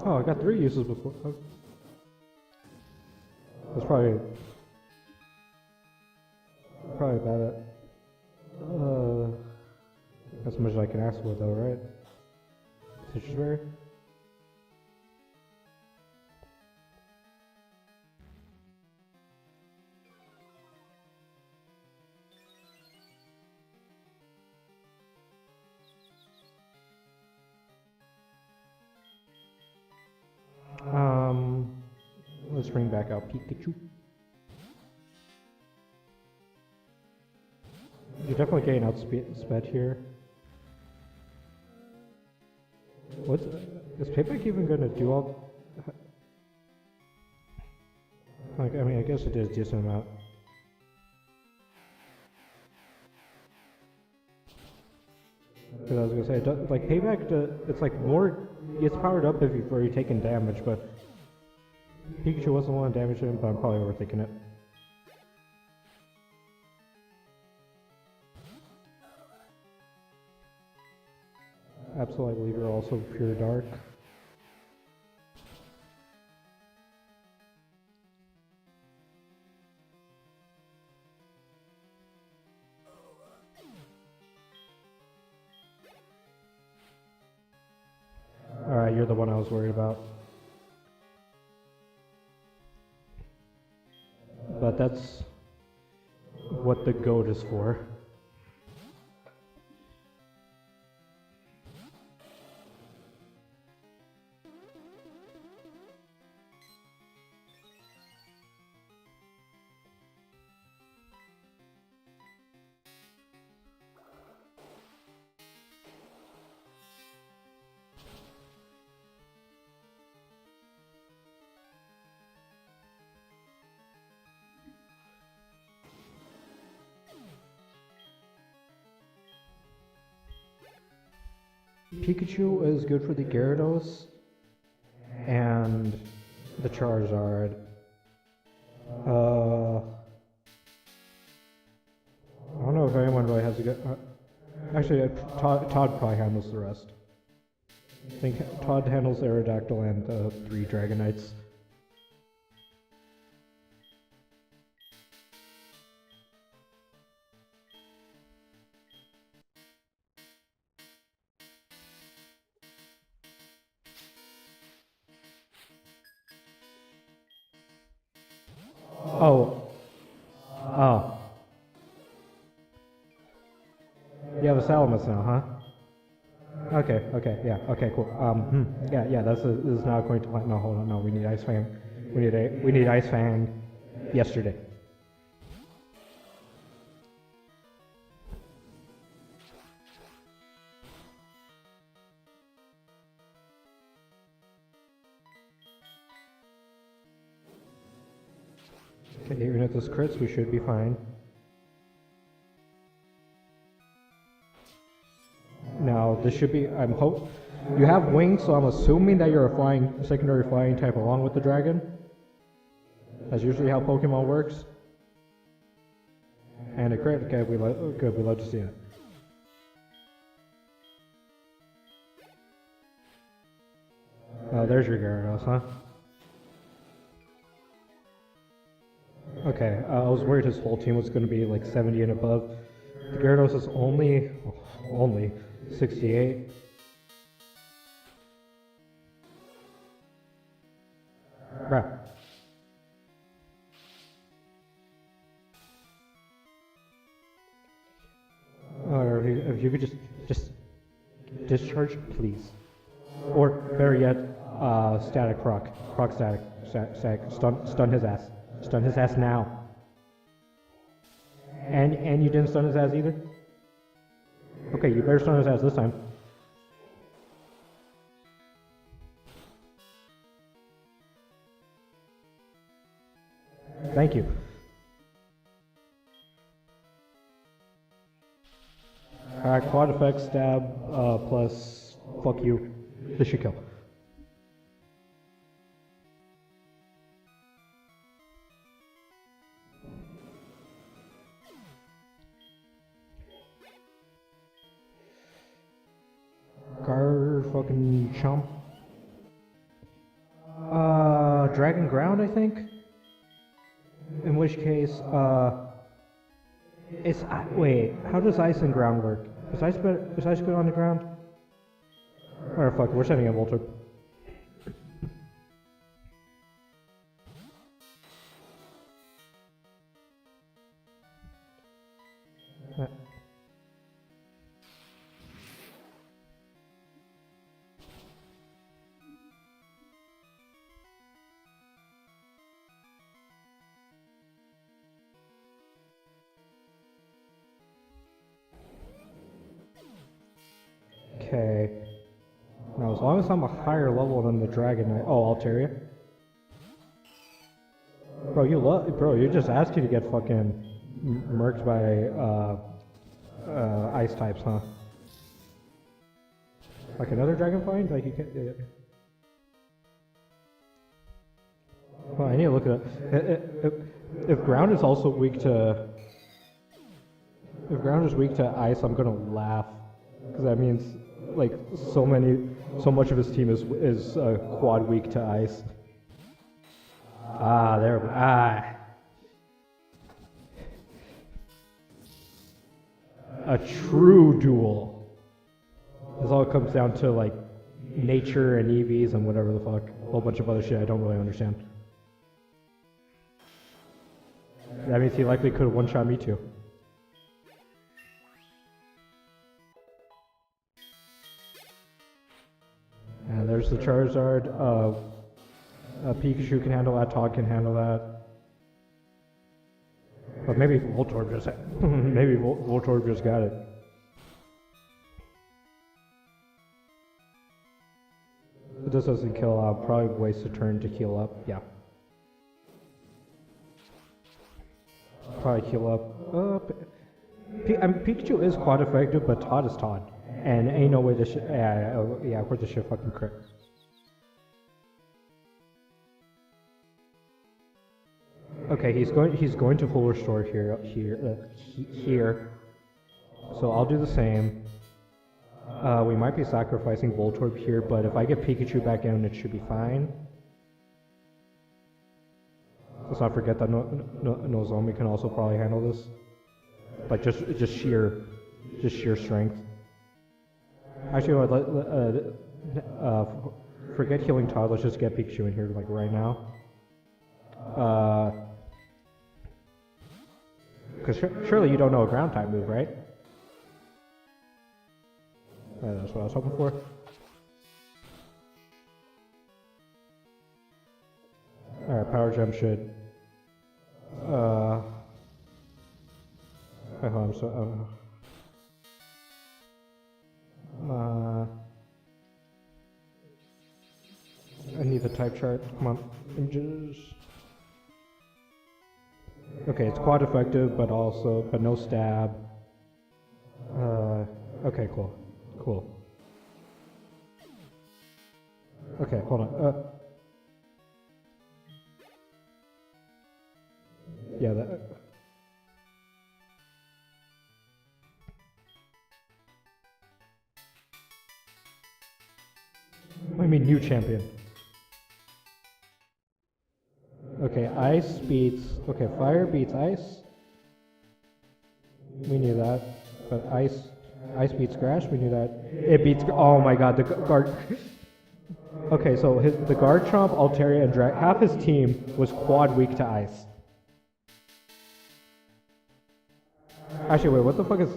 Speaker 1: Oh, I got 3 uses before. Oh. That's probably about it. That's as much as I can ask for though, right? Citrus berry? bring back out Pikachu. You're definitely getting outsped here. Is Payback even gonna do all? Like, I mean, I guess it is a decent amount. Because I was gonna say, like Payback, it's like more. It's powered up if you've already taken damage, but Pikachu wasn't the one damaging him, but I'm probably overthinking it. Absolutely, I believe you're also pure dark. Alright, you're the one I was worried about. But that's what the goat is for. Pikachu is good for the Gyarados and the Charizard. I don't know if anyone really has a good. Actually, Todd probably handles the rest. I think Todd handles Aerodactyl and the 3 Dragonites. Oh. Oh. You have a Salamis now, huh? Okay, yeah, okay, cool. Yeah, this is not going to. No, hold on, no, we need Ice Fang. We need Ice Fang yesterday. Okay, even if this crits, we should be fine. Now, this should be, you have wings, so I'm assuming that you're a secondary flying type along with the dragon. That's usually how Pokemon works. And a crit, okay, we love to see it. Oh, there's your Gyarados, huh? Okay, I was worried his whole team was going to be like 70 and above. The Gyarados is only 68. Right. Or if you could just discharge, please. Or better yet, static proc static, stun his ass. Stun his ass now. And you didn't stun his ass either? Okay, you better stun his ass this time. Thank you. Alright, quad effect stab plus fuck you. This should kill. Fucking chump. Dragon Ground, I think. In which case, it's wait. How does Ice and Ground work? Is Ice good on the ground? Or fuck, we're sending a Voltorb. as long as I'm a higher level than the Dragon Knight. Oh, Altaria. Bro, you're just asking to get fucking murked by ice types, huh? Like another Dragonfly? Like you can't. Well, I need to look at it. If ground is also weak to. If ground is weak to ice, I'm gonna laugh, because that means like so much of his team is quad weak to ice. A true duel. This all comes down to like nature and EVs and whatever the fuck, a whole bunch of other shit I don't really understand. That means he likely could have one-shot me too. And there's the Charizard. Pikachu can handle that. Todd can handle that. But maybe Voltorb just Voltorb just got it. If this doesn't kill, I'll probably waste a turn to heal up. Yeah. Probably heal up. Pikachu is quite effective, but Todd is Todd. And ain't no way this shit. Yeah, of course this shit fucking crit. Okay, he's going to full restore here. So I'll do the same. We might be sacrificing Voltorb here, but if I get Pikachu back in, it should be fine. Let's not forget that Nozomi can also probably handle this. Like just sheer strength. Actually, forget healing Todd. Let's just get Pikachu in here like right now. Because surely you don't know a ground type move, right? That's what I was hoping for. Alright, Power Gem should. I'm so. I need the type chart. Come on, images. Okay, it's quad effective, but no stab. Okay, cool. Okay, hold on. Yeah, that. What do you mean, new champion? Okay, ice beats. Okay, fire beats ice. We knew that. But ice beats grass. We knew that. It beats. Oh my god, the guard. Okay, so the Garchomp, Altaria, and half his team was quad weak to ice. Actually, wait, what the fuck is?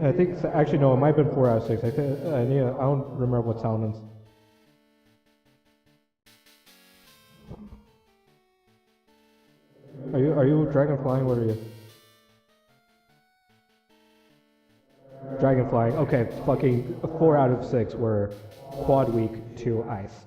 Speaker 1: I think actually no, it might have been 4 out of 6. I don't remember what Salamence. Are you dragon flying? What are you? Dragon flying. Okay, fucking 4 out of 6 were quad weak to ice.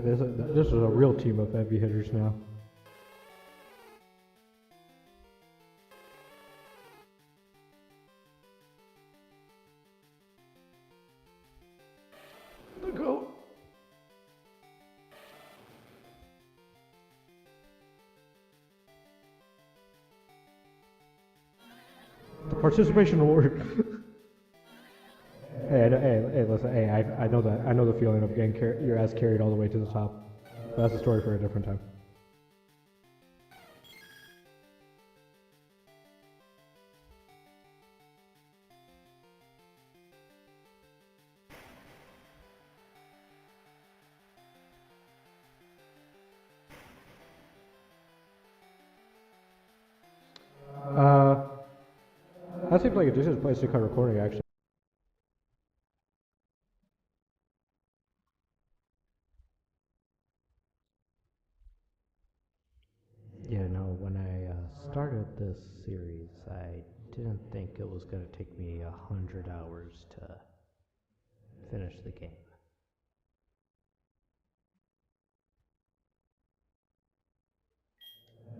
Speaker 1: This is a real team of heavy hitters now. The goat. The participation award. Hey, listen. Hey, I know that. I know the feeling of getting your ass carried all the way to the top. But that's a story for a different time. That seems like a decent place to cut recording, actually. Yeah, no, when I started this series, I didn't think it was going to take me 100 hours to finish the game.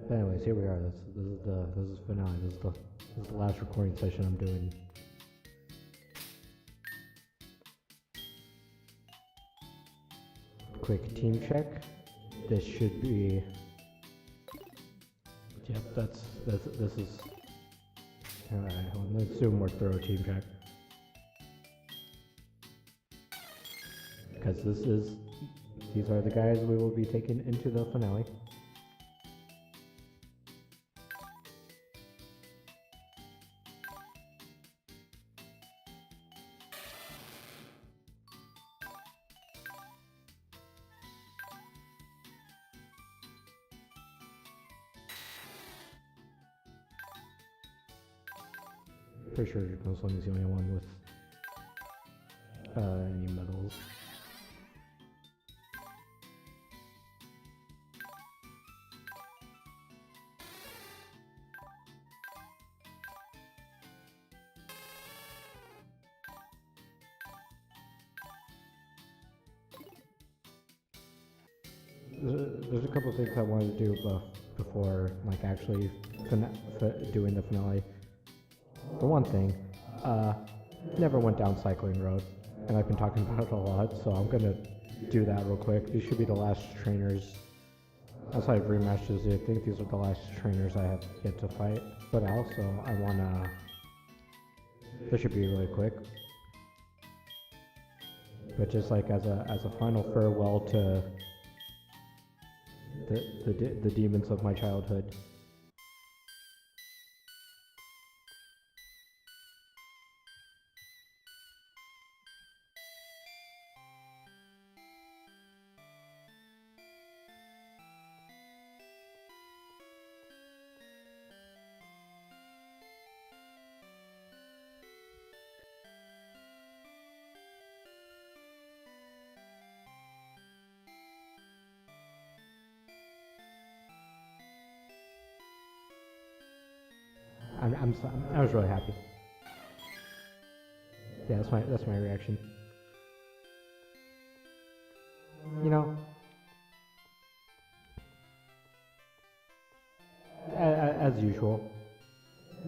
Speaker 1: But anyways, here we are. This is finale. This is the last recording session I'm doing. Quick team check. This should be. Yep, this is. Alright, let's do a more thorough team check. Because these are the guys we will be taking into the finale. Pretty sure Muslim is the only one with any medals. There's a couple of things I wanted to do before, like, actually doing the finale. For one thing, never went down Cycling Road, and I've been talking about it a lot, so I'm gonna do that real quick. These should be the last trainers, outside of rematches. I think these are the last trainers I have yet to fight, but also I wanna, this should be really quick, but just like as a final farewell to the demons of my childhood. I was really happy. Yeah, that's my reaction. You know, as usual,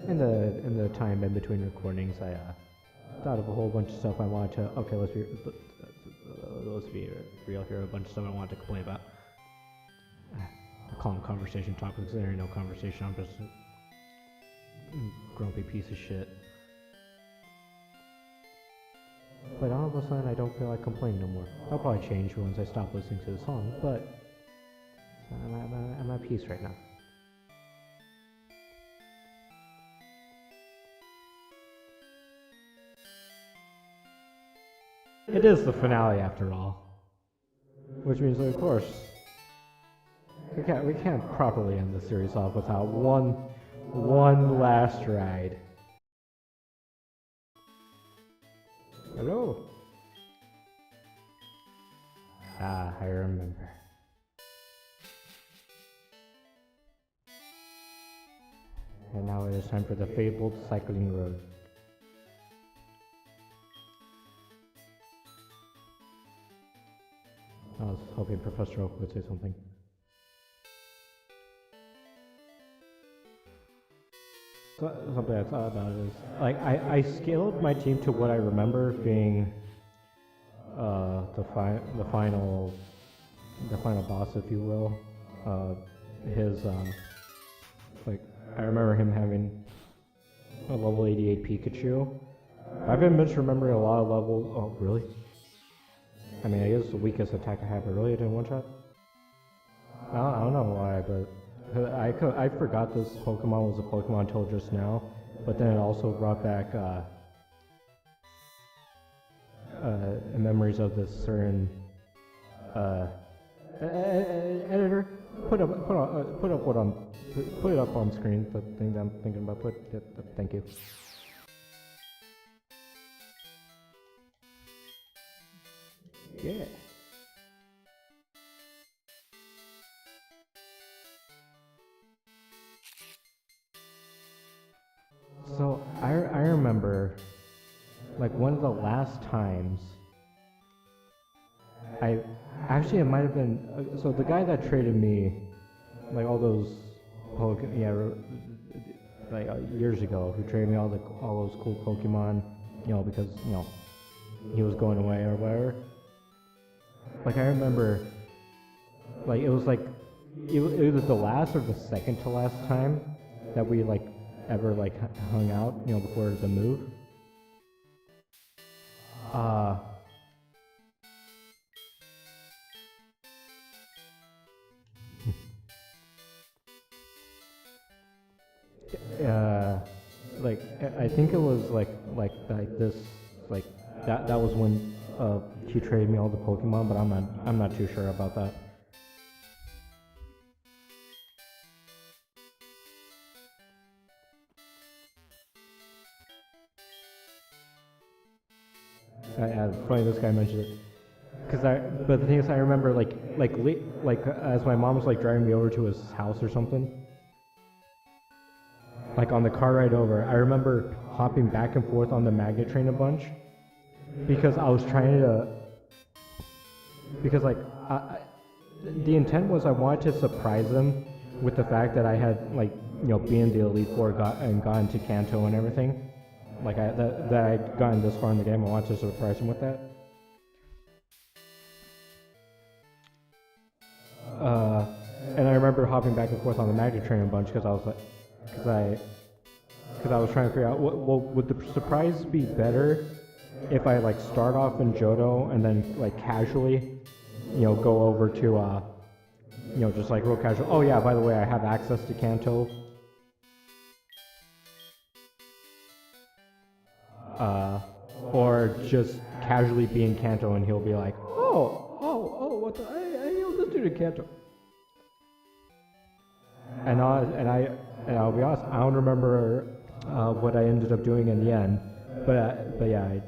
Speaker 1: in the time in between recordings, I thought of a whole bunch of stuff I wanted to. Okay, let's be real here. A bunch of stuff I wanted to complain about. I call them conversation topics. There ain't no conversation. I'm just grumpy piece of shit. But all of a sudden I don't feel like complaining no more. I'll probably change once I stop listening to the song, but I'm at peace right now. It is the finale after all. Which means that, of course, we can't properly end the series off without one last ride. Hello. Ah, I remember. And now it is time for the fabled Cycling Road. I was hoping Professor Oak would say something. Something I thought about is, like, I scaled my team to what I remember being the final boss, if you will. His like, I remember him having a level 88 Pikachu. I've been misremembering a lot of levels. Oh, really? I mean, I guess the weakest attack I have really in one shot. I don't know why, but I forgot this Pokemon was a Pokemon until just now, but then it also brought back memories of this certain editor. Put it up on screen. The thing that I'm thinking about. Thank you. Yeah. So I remember like one of the last times I actually it might have been so the guy that traded me like all those like years ago who traded me all those cool Pokemon, because he was going away or whatever. Like I remember, like it was like it was the last or the second to last time that we like ever like hung out, before the move. Uh, uh, like I think it was like this like that was when he traded me all the Pokemon, but I'm not too sure about that. Funny this guy mentioned it. But the thing is, I remember as my mom was like driving me over to his house or something. Like on the car ride over, I remember hopping back and forth on the magnet train a bunch because I was trying to. Because the intent was I wanted to surprise him with the fact that I had being the Elite Four gotten to Kanto and everything. Like that I'd gotten this far in the game, I wanted to surprise him with that. And I remember hopping back and forth on the magnet train a bunch because I was like, because I was trying to figure out, would the surprise be better if I like start off in Johto and then like casually, go over to just like real casual. Oh yeah, by the way, I have access to Kanto. Or just casually be in Kanto and he'll be like, what the, let's do the Kanto. And I'll be honest, I don't remember what I ended up doing in the end, but yeah,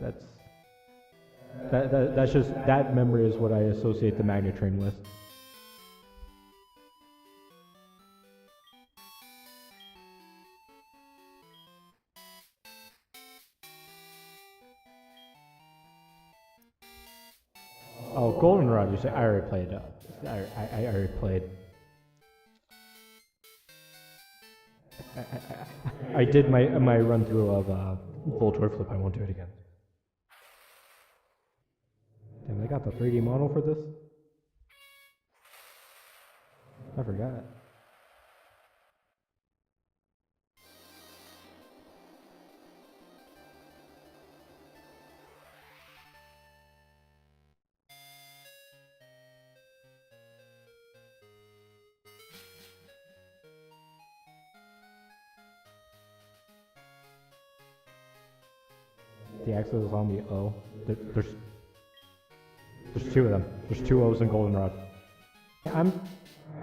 Speaker 1: that's just that memory is what I associate the magnet train with. Oh, Goldenrod, you say? I already played. I already played. I did my run through of Voltorb Flip. I won't do it again. Damn, they got the 3D model for this? I forgot. The Axis is on the O. There's two of them. There's two O's in Goldenrod. I'm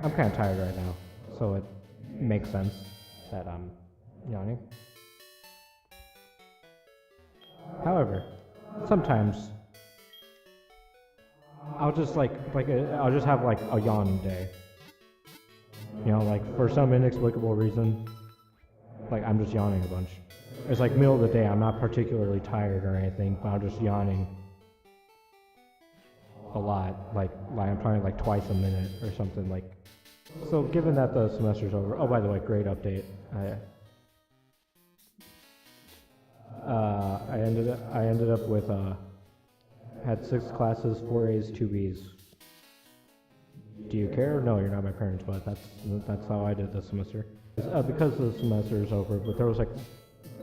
Speaker 1: kind of tired right now, so it makes sense that I'm yawning. However, sometimes I'll just I'll just have like a yawn day. Like for some inexplicable reason, like I'm just yawning a bunch. It's like middle of the day, I'm not particularly tired or anything, but I'm just yawning a lot. Like I'm probably like twice a minute or something like. So given that the semester's over, oh by the way, great update. I ended up with had 6 classes, 4 A's, 2 B's. Do you care? No, you're not my parents, but that's how I did this semester. Because the semester is over, but there was like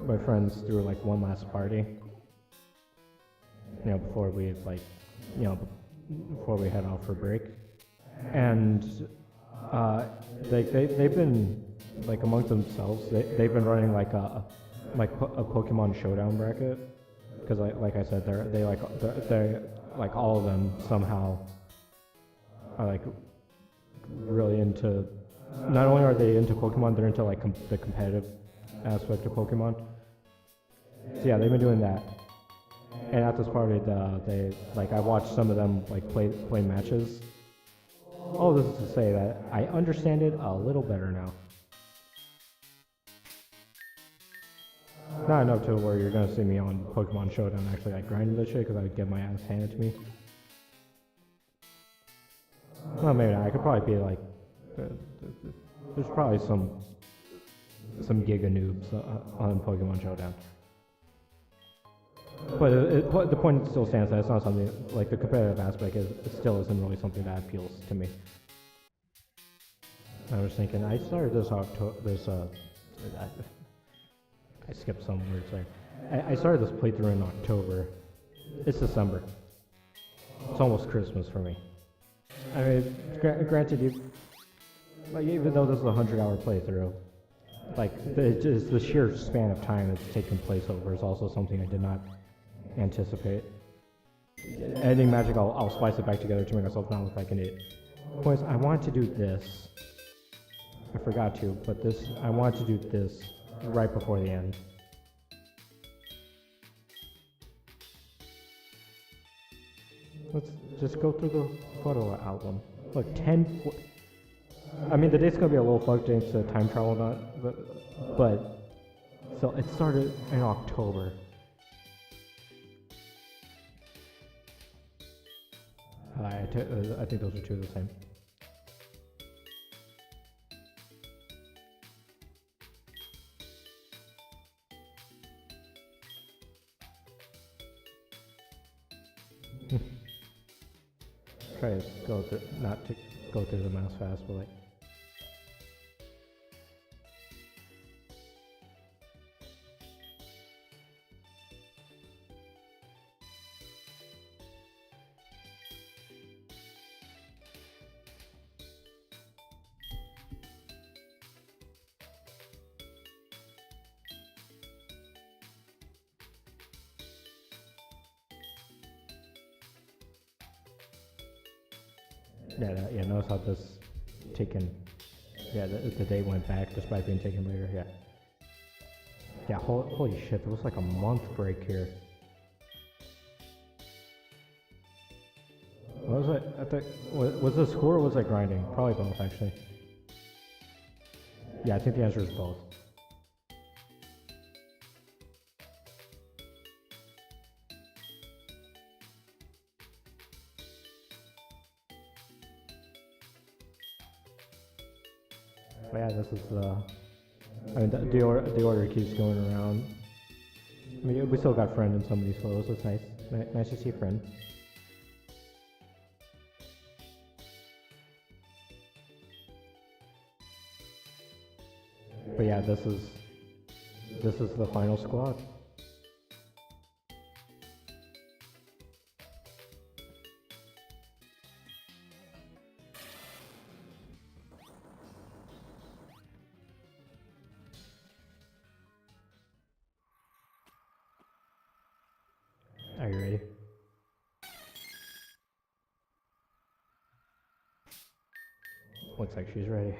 Speaker 1: my friends threw like one last party, before we before we head off for break, and they've been like amongst themselves. They've been running like a Pokemon Showdown bracket, because like I said, they like all of them somehow are like really into. Not only are they into Pokemon, they're into like the competitive aspect of Pokemon. So yeah, they've been doing that, And at this party, they like I watched some of them like play matches. All this is to say that I understand it a little better now. Not enough to where you're gonna see me on Pokemon Showdown actually like grinding this shit because I would get my ass handed to me. Well, maybe not. I could probably be like, there's probably some Giga noobs on Pokemon Showdown. But the point still stands that it's not something like the competitive aspect still isn't really something that appeals to me. I was thinking I started this I skipped some words there. I started this playthrough in October. It's December. It's almost Christmas for me. I mean, granted, like even though this is a 100-hour playthrough, like the sheer span of time it's taken place over is also something I did not anticipate. Editing magic, I'll splice it back together to make myself not look like an idiot. Points, I wanted to do this. I forgot to, but I wanted to do this right before the end. Let's just go through the photo album. Look, I mean, the date's gonna be a little fucked thanks to time travel, but so it started in October. I think those are two of the same. Try to go through, not to go through the mouse fast, but like. Yeah, notice how this taken, the day went back despite being taken later, yeah. Yeah, holy shit, there was like a month break here. What was it? I think, was this school or was it grinding? Probably both, actually. Yeah, I think the answer is both. But yeah, this is I mean, the order keeps going around. I mean, we still got Friend in some of these photos. It's nice. Nice to see Friend. But yeah, this is the final squad. Are you ready? Looks like she's ready.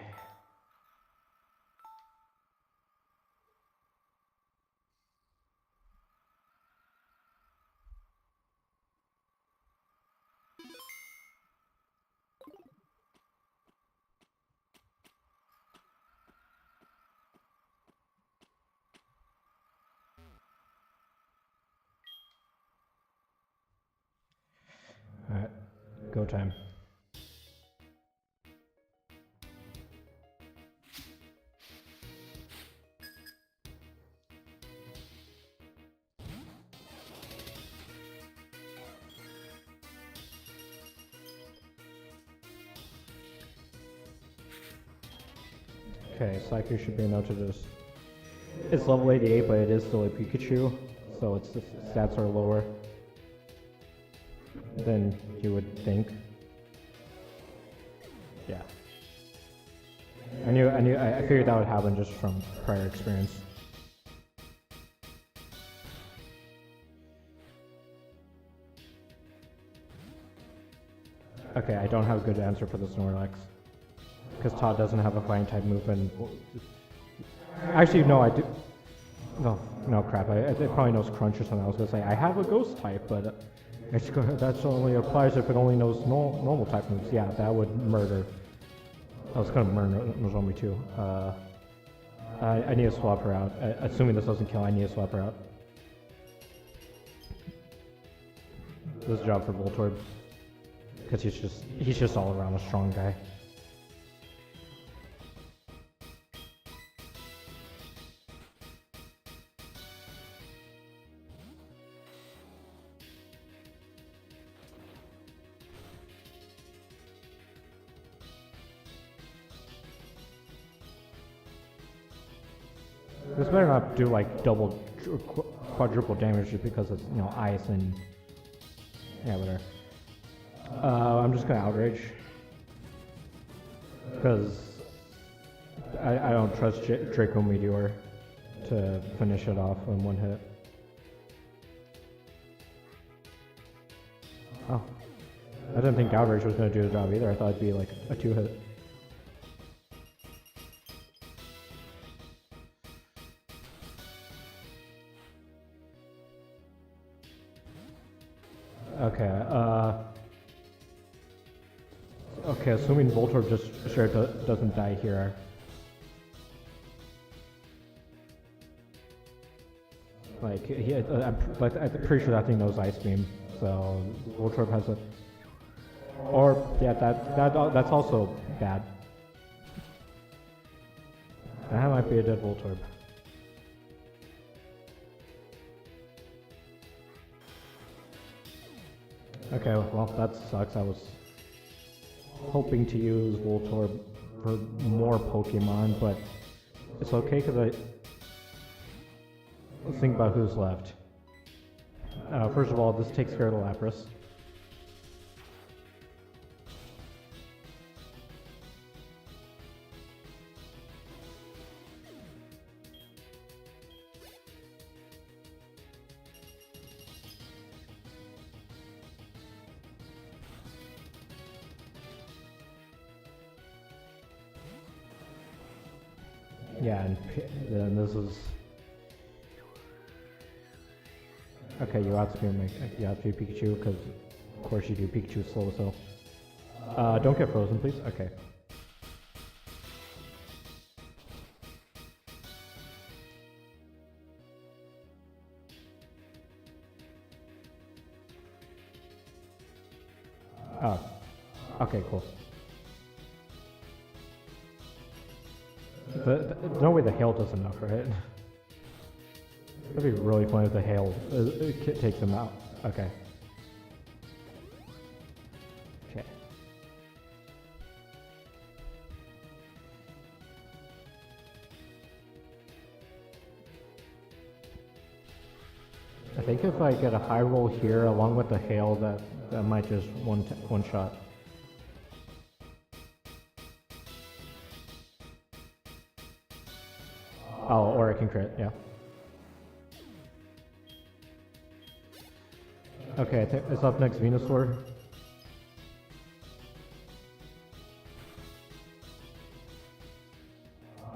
Speaker 1: Alright, go time. Okay, Psycho should be enough to just... It's level 88, but it is still a Pikachu, so its stats are lower than you would think. Yeah. I figured that would happen just from prior experience. Okay, I don't have a good answer for the Snorlax. Because Todd doesn't have a fighting type move and... Actually, no, I do. No, no crap. It probably knows Crunch or something. I was gonna say I have a Ghost type, but that's only applies if it only knows normal type moves. Yeah, that would murder. I was gonna murder Nozomi too. I need to swap her out. Assuming this doesn't kill, I need to swap her out. This is a job for Voltorb. Because he's just all around a strong guy. This better not do like double, quadruple damage just because it's, you know, ice and yeah, whatever. I'm just gonna outrage because I don't trust Draco Meteor to finish it off in one hit. Oh, I didn't think outrage was gonna do the job either. I thought it'd be like a 2-hit. Okay, okay, assuming Voltorb just straight doesn't die here. Like, I'm pretty sure that thing knows Ice Beam, so Voltorb has a... Or, yeah, that's also bad. That might be a dead Voltorb. Okay, well, that sucks. I was hoping to use Voltorb for more Pokemon, but it's okay because let's think about who's left. First of all, this takes care of the Lapras. Yeah, and then this is... Okay, you outspeed Pikachu, because of course you do. Pikachu's slow as hell. Don't get frozen, please. Okay. Oh. Okay, cool. No way the hail does enough, right? That'd be really funny if the hail takes him out. Okay. Okay. I think if I get a high roll here along with the hail, that might just one shot. Oh, or I can crit, yeah. Okay, it's up next, Venusaur.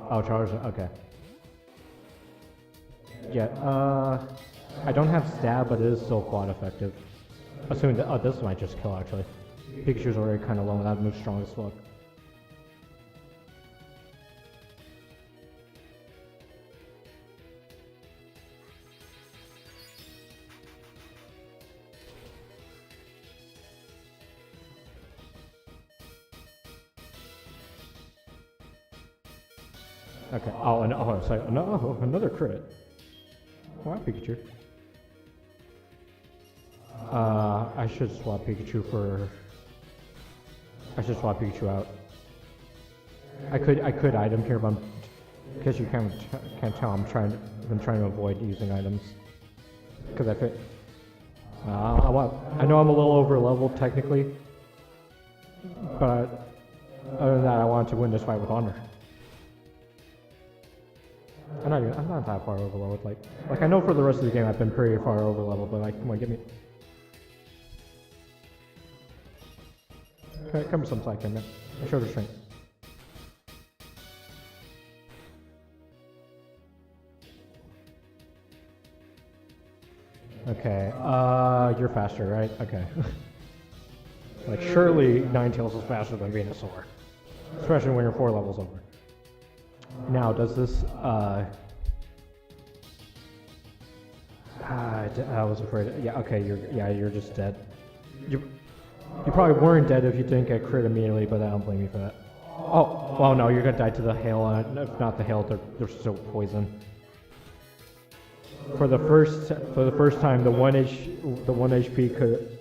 Speaker 1: Oh, charge, okay. Yeah, I don't have stab, but it is still quad effective. Assuming that, this might just kill actually. Pikachu's already kind of low and that move's strong as fuck. Okay. Oh, and sorry. No, another crit. Wow, Pikachu. I should swap Pikachu for. I should swap Pikachu out. I could item here, but because you can't tell, I've been trying to avoid using items because I could. I know I'm a little over leveled technically, but other than that, I wanted to win this fight with honor. I'm not that far over leveled. Like I know for the rest of the game I've been pretty far over leveled, but like, come on, give me. Okay, come some side, man. I showed restraint. Okay, you're faster, right? Okay. Like, surely Ninetales is faster than Venusaur. Especially when you're 4 levels over. Now, does this, I was afraid. Yeah, okay, you're just dead. You probably weren't dead if you didn't get crit immediately, but I don't blame you for that. Oh, well, no, you're gonna die to the hail, and if not the hail, they're still poison. For the first time, the 1 HP could.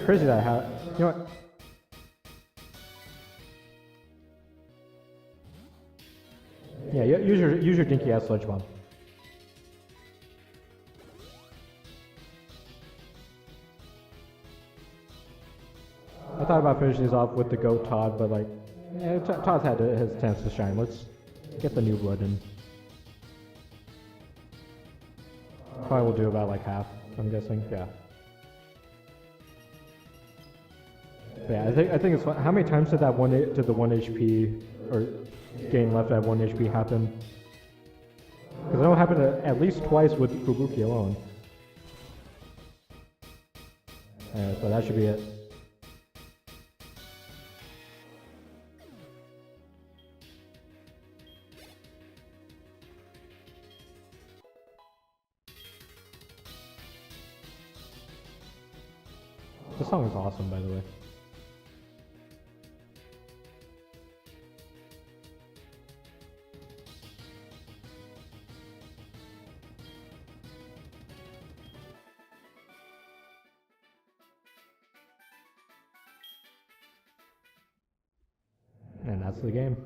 Speaker 1: Crazy that you know what? Yeah, use your dinky ass Sludge Bomb. I thought about finishing these off with the Go Todd, but like, yeah, Todd's had his chance to shine. Let's get the new blood in. Probably will do about like half, I'm guessing. Yeah. But yeah, I think it's fun. How many times did the 1 HP or getting left at 1 HP happen? Because I know it happened at least twice with Fubuki alone. So that should be it. This song is awesome, by the way. And that's the game.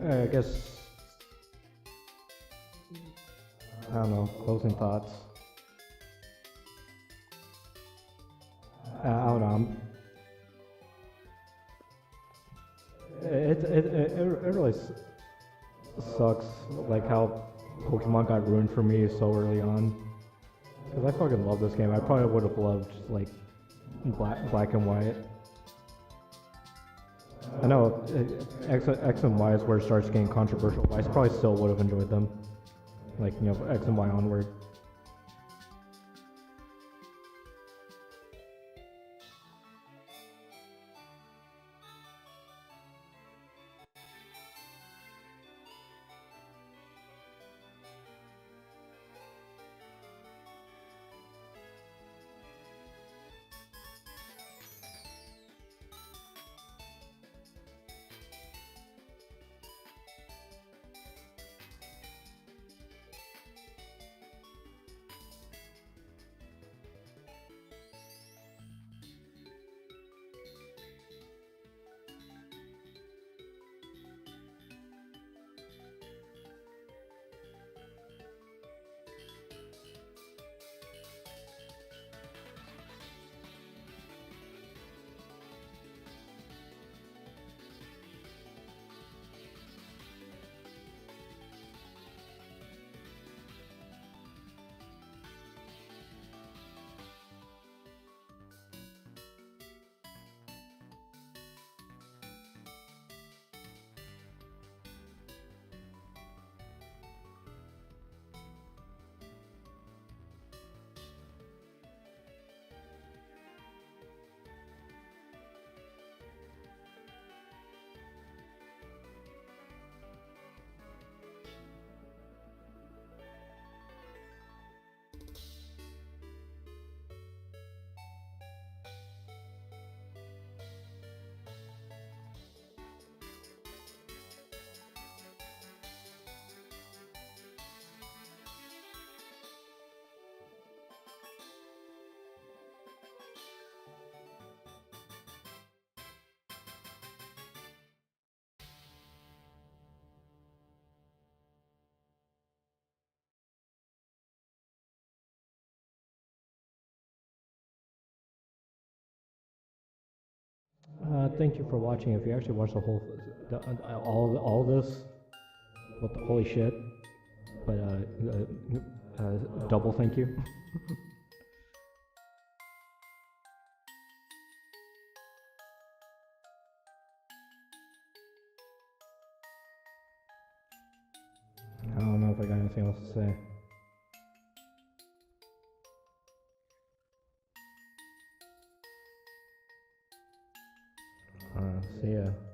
Speaker 1: I guess, I don't know, closing thoughts. I don't know. It really sucks, like how Pokemon got ruined for me so early on. Because I fucking love this game. I probably would have loved, like, black and white. I know X and Y is where it starts getting controversial, but I probably still would have enjoyed them. Like, you know, X and Y onward. thank you for watching. If you actually watched the whole, all this, what the holy shit. But double thank you. I don't know if I got anything else to say. See ya.